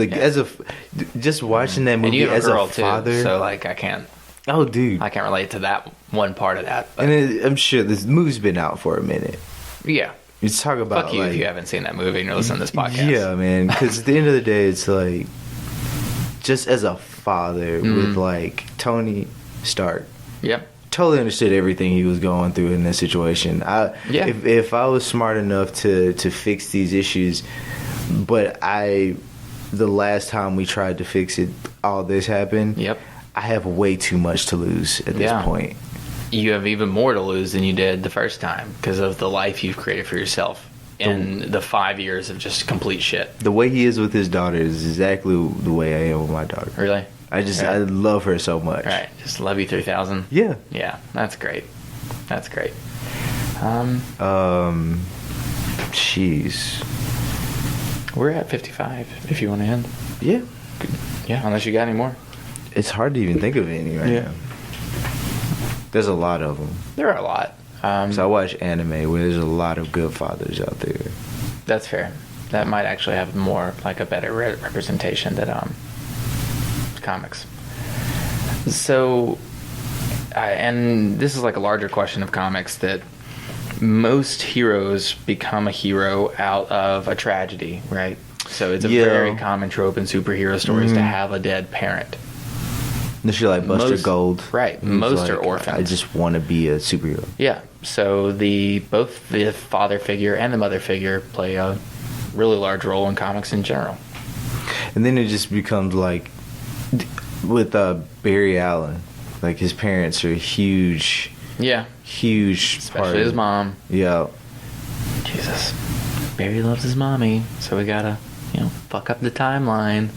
just watching that movie, and you have a girl as a father, too, so like I can't. Oh, dude, I can't relate to that one part of that. But. And I'm sure this movie's been out for a minute. Yeah. You talk about fuck you if you haven't seen that movie and you're listening to this podcast. Yeah, man. Because at the end of the day, it's like just as a father with like Tony Stark. Yep. Totally understood everything he was going through in this situation. If I was smart enough to fix these issues, but the last time we tried to fix it, all this happened. Yep. I have way too much to lose at this point. You have even more to lose than you did the first time because of the life you've created for yourself in the 5 years of just complete shit. The way he is with his daughter is exactly the way I am with my daughter. Really? I love her so much. Right. Just love you 3000. Yeah. Yeah. That's great. That's great. Jeez. We're at 55 if you want to end. Yeah. Yeah, unless you got any more. It's hard to even think of any right now. There's a lot of them. There are a lot. So I watch anime where there's a lot of good fathers out there. That's fair. That might actually have more, like a better representation than comics. So, and this is like a larger question of comics, that most heroes become a hero out of a tragedy, right? So it's a very common trope in superhero stories to have a dead parent. Unless you're like Buster Gold. Right. Most are orphans. I just want to be a superhero. Yeah. So both the father figure and the mother figure play a really large role in comics in general. And then it just becomes like with Barry Allen, like his parents are huge. Yeah. Huge. Especially his mom. Yeah. Jesus. Barry loves his mommy, so we gotta, fuck up the timeline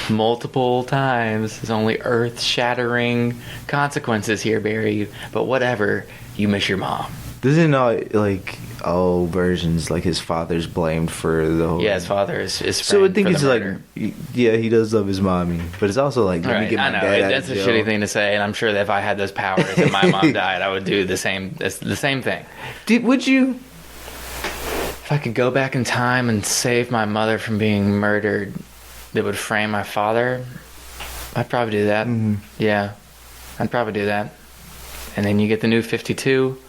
multiple times. There's only earth-shattering consequences here, Barry. But whatever, you miss your mom. Doesn't like all versions like his father's blamed for the whole? Yeah, his father is so I think it's murder. Like, yeah, he does love his mommy, but it's also like, let me get my dad out that's of a jail. shitty thing to say, and I'm sure that if I had those powers and my mom died, I would do the same thing. Would you? If I could go back in time and save my mother from being murdered, that would frame my father, I'd probably do that. Mm-hmm. Yeah, I'd probably do that. And then you get the new 52,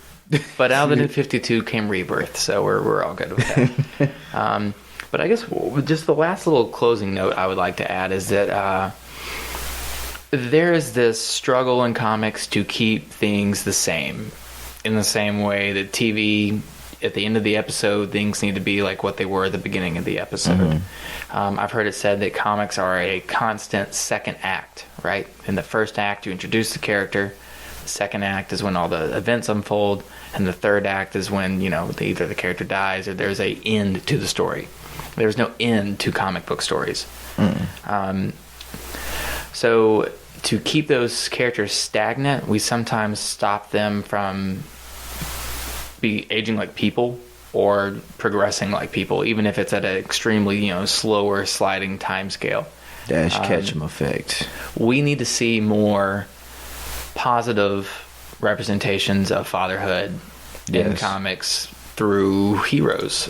but out of the new 52 came Rebirth, so we're all good with that. But I guess just the last little closing note I would like to add is that there is this struggle in comics to keep things the same, in the same way that TV, at the end of the episode, things need to be like what they were at the beginning of the episode. Mm-hmm. I've heard it said that comics are a constant second act, right? In the first act, you introduce the character. The second act is when all the events unfold. And the third act is when, either the character dies or there's an end to the story. There's no end to comic book stories. Mm. So to keep those characters stagnant, we sometimes stop them from aging like people or progressing like people, even if it's at an extremely slower sliding time scale. Dash Ketchum effect. We need to see more positive representations of fatherhood in comics through heroes.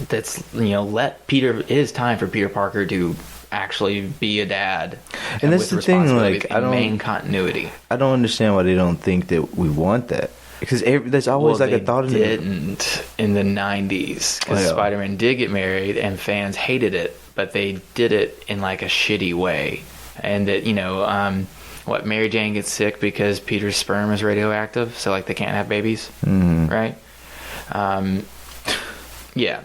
That's it is time for Peter Parker to actually be a dad, and that's the thing. Like, main continuity. I don't understand why they don't think that we want that. Because there's always a thought in it. Didn't in the 90s, because Spider-Man did get married and fans hated it, but they did it in like a shitty way. And that, Mary Jane gets sick because Peter's sperm is radioactive, so like they can't have babies, right? Yeah.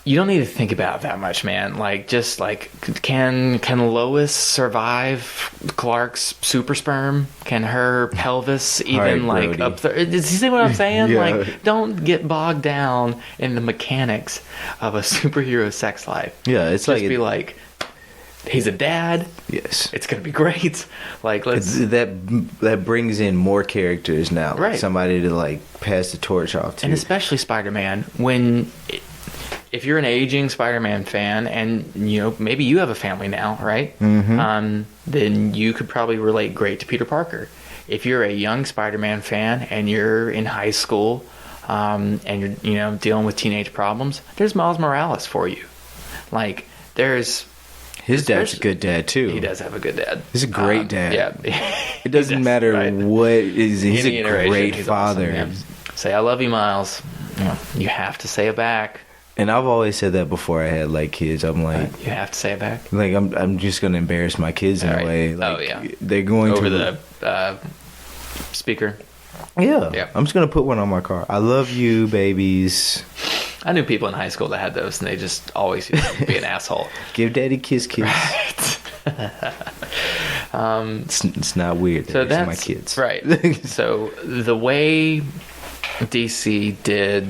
You don't need to think about it that much, man. Like, just like, can Lois survive Clark's super sperm? Can her pelvis even up there? Does you see what I'm saying? Yeah. Like, don't get bogged down in the mechanics of a superhero sex life. Yeah, it's just be like, he's a dad. Yes, it's gonna be great. Like, that brings in more characters now, right? Somebody to pass the torch off to, and especially Spider-Man if you're an aging Spider-Man fan and, maybe you have a family now, right? Mm-hmm. Then you could probably relate great to Peter Parker. If you're a young Spider-Man fan and you're in high school and you're, dealing with teenage problems, there's Miles Morales for you. Like, there's... His dad's a good dad, too. He does have a good dad. He's a great dad. Yeah. It doesn't matter what is. He's a great father. Awesome, yeah. Say, I love you, Miles. You have to say it back. And I've always said that before I had kids. I'm like, you have to say it back. Like, I'm just gonna embarrass my kids in a way. Like, they're going over the speaker. Yeah. I'm just gonna put one on my car. I love you, babies. I knew people in high school that had those, and they just always used to be an asshole. Give daddy kiss. Right. It's not weird. So that's my kids. Right. So the way DC did,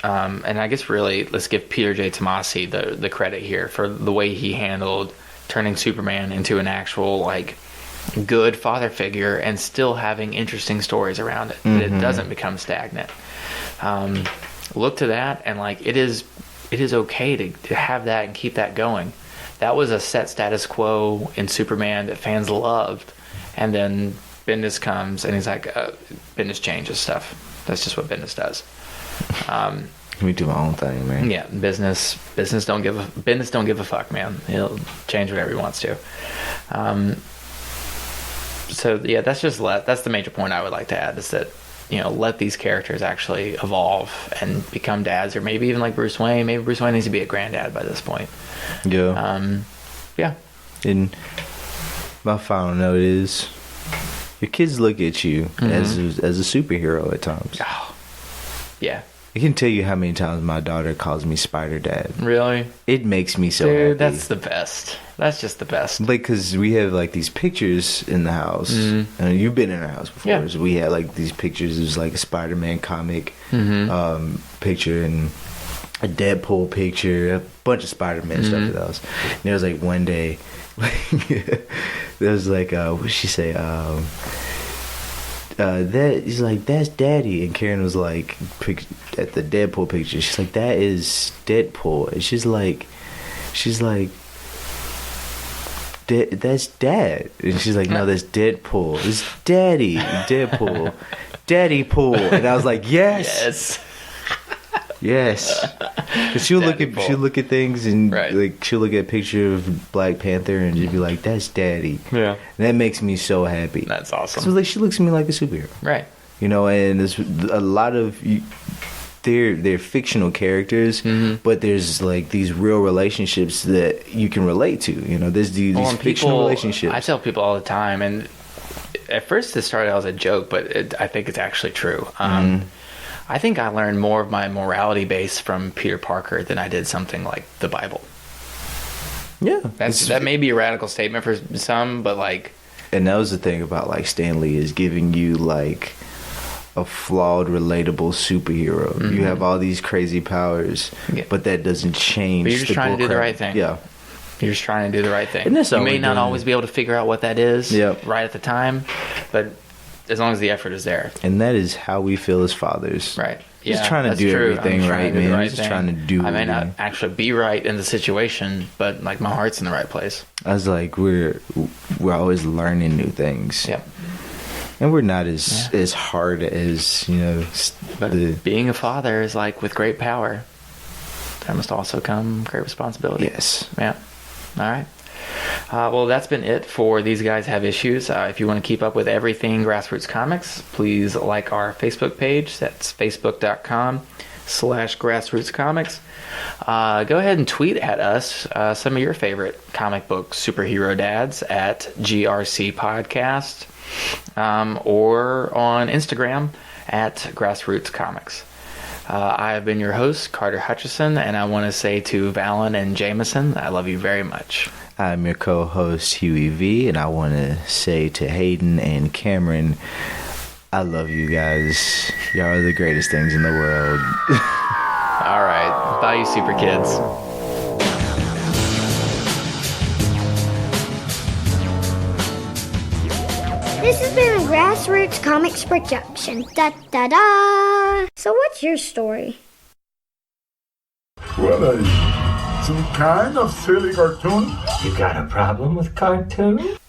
and I guess really let's give Peter J. Tomasi the credit here for the way he handled turning Superman into an actual, like, good father figure and still having interesting stories around it. That it doesn't become stagnant. Look to that, and, like, it is okay to have that and keep that going. That was a set status quo in Superman that fans loved, and then Bendis comes and he's like, Bendis changes stuff. That's just what Bendis does. We do my own thing, man. Yeah, Bendis don't give a fuck, man. He'll change whatever he wants to. So yeah, that's the major point I would like to add, is that, you know, let these characters actually evolve and become dads, or maybe even like Bruce Wayne. Maybe Bruce Wayne needs to be a granddad by this point. Yeah. Yeah. And my final note is, your kids look at you as a superhero at times. Oh, yeah. I can tell you how many times my daughter calls me Spider Dad. Really? It makes me so Dude, happy. that's the best. That's just the best. Like, because we have, like, these pictures in the house. And you've been in our house before. Yeah. So we had, like, these pictures. It was, like, a Spider-Man comic picture and a Deadpool picture. A bunch of Spider-Man stuff in the house. And there was, like, one day, there was, like, what did she say? He's like, that's Daddy. And Karen was like, at the Deadpool picture, she's like, that is Deadpool. And she's like, that's Dad. And she's like, no, that's Deadpool. It's Daddy, Deadpool, Daddy Pool. And I was like, yes. Because she'll look at things and like she'll look at a picture of Black Panther and just be like, that's Daddy. Yeah. And that makes me so happy. That's awesome. So like, she looks at me like a superhero. Right. You know, and there's a lot of they're fictional characters, but there's like these real relationships that you can relate to. You know, there's these fictional relationships. I tell people all the time, and at first it started out as a joke, but I think it's actually true. I think I learned more of my morality base from Peter Parker than I did something like the Bible. Yeah, that may be a radical statement for some, but like, and that was the thing about like Stan Lee, is giving you like a flawed, relatable superhero. You have all these crazy powers, but that doesn't change. But you're just trying to do the right thing. Yeah. You're just trying to do the right thing. And you may not always be able to figure out what that is right at the time, but as long as the effort is there. And that is how we feel as fathers. Right. Just trying to do everything right, man. Just trying to do. I may not actually be right in the situation, but like my heart's in the right place. I was like, we're always learning new things. Yep. And we're not as hard as, you know. But being a father is like, with great power, there must also come great responsibility. Yes. Yeah. All right. Well, that's been it for These Guys Have Issues. If you want to keep up with everything Grassroots Comics, please like our Facebook page. That's facebook.com/grassrootscomics. Go ahead and tweet at us some of your favorite comic book superhero dads at GRC Podcast, or on Instagram at Grassroots Comics. I have been your host, Carter Hutchison, and I want to say to Valen and Jameson, I love you very much. I'm your co-host, Huey V, and I want to say to Hayden and Cameron, I love you guys. Y'all are the greatest things in the world. All right. Bye, you super kids. This has been a Grassroots Comics production. Da da da. So what's your story? Well, some kind of silly cartoon. You got a problem with cartoons?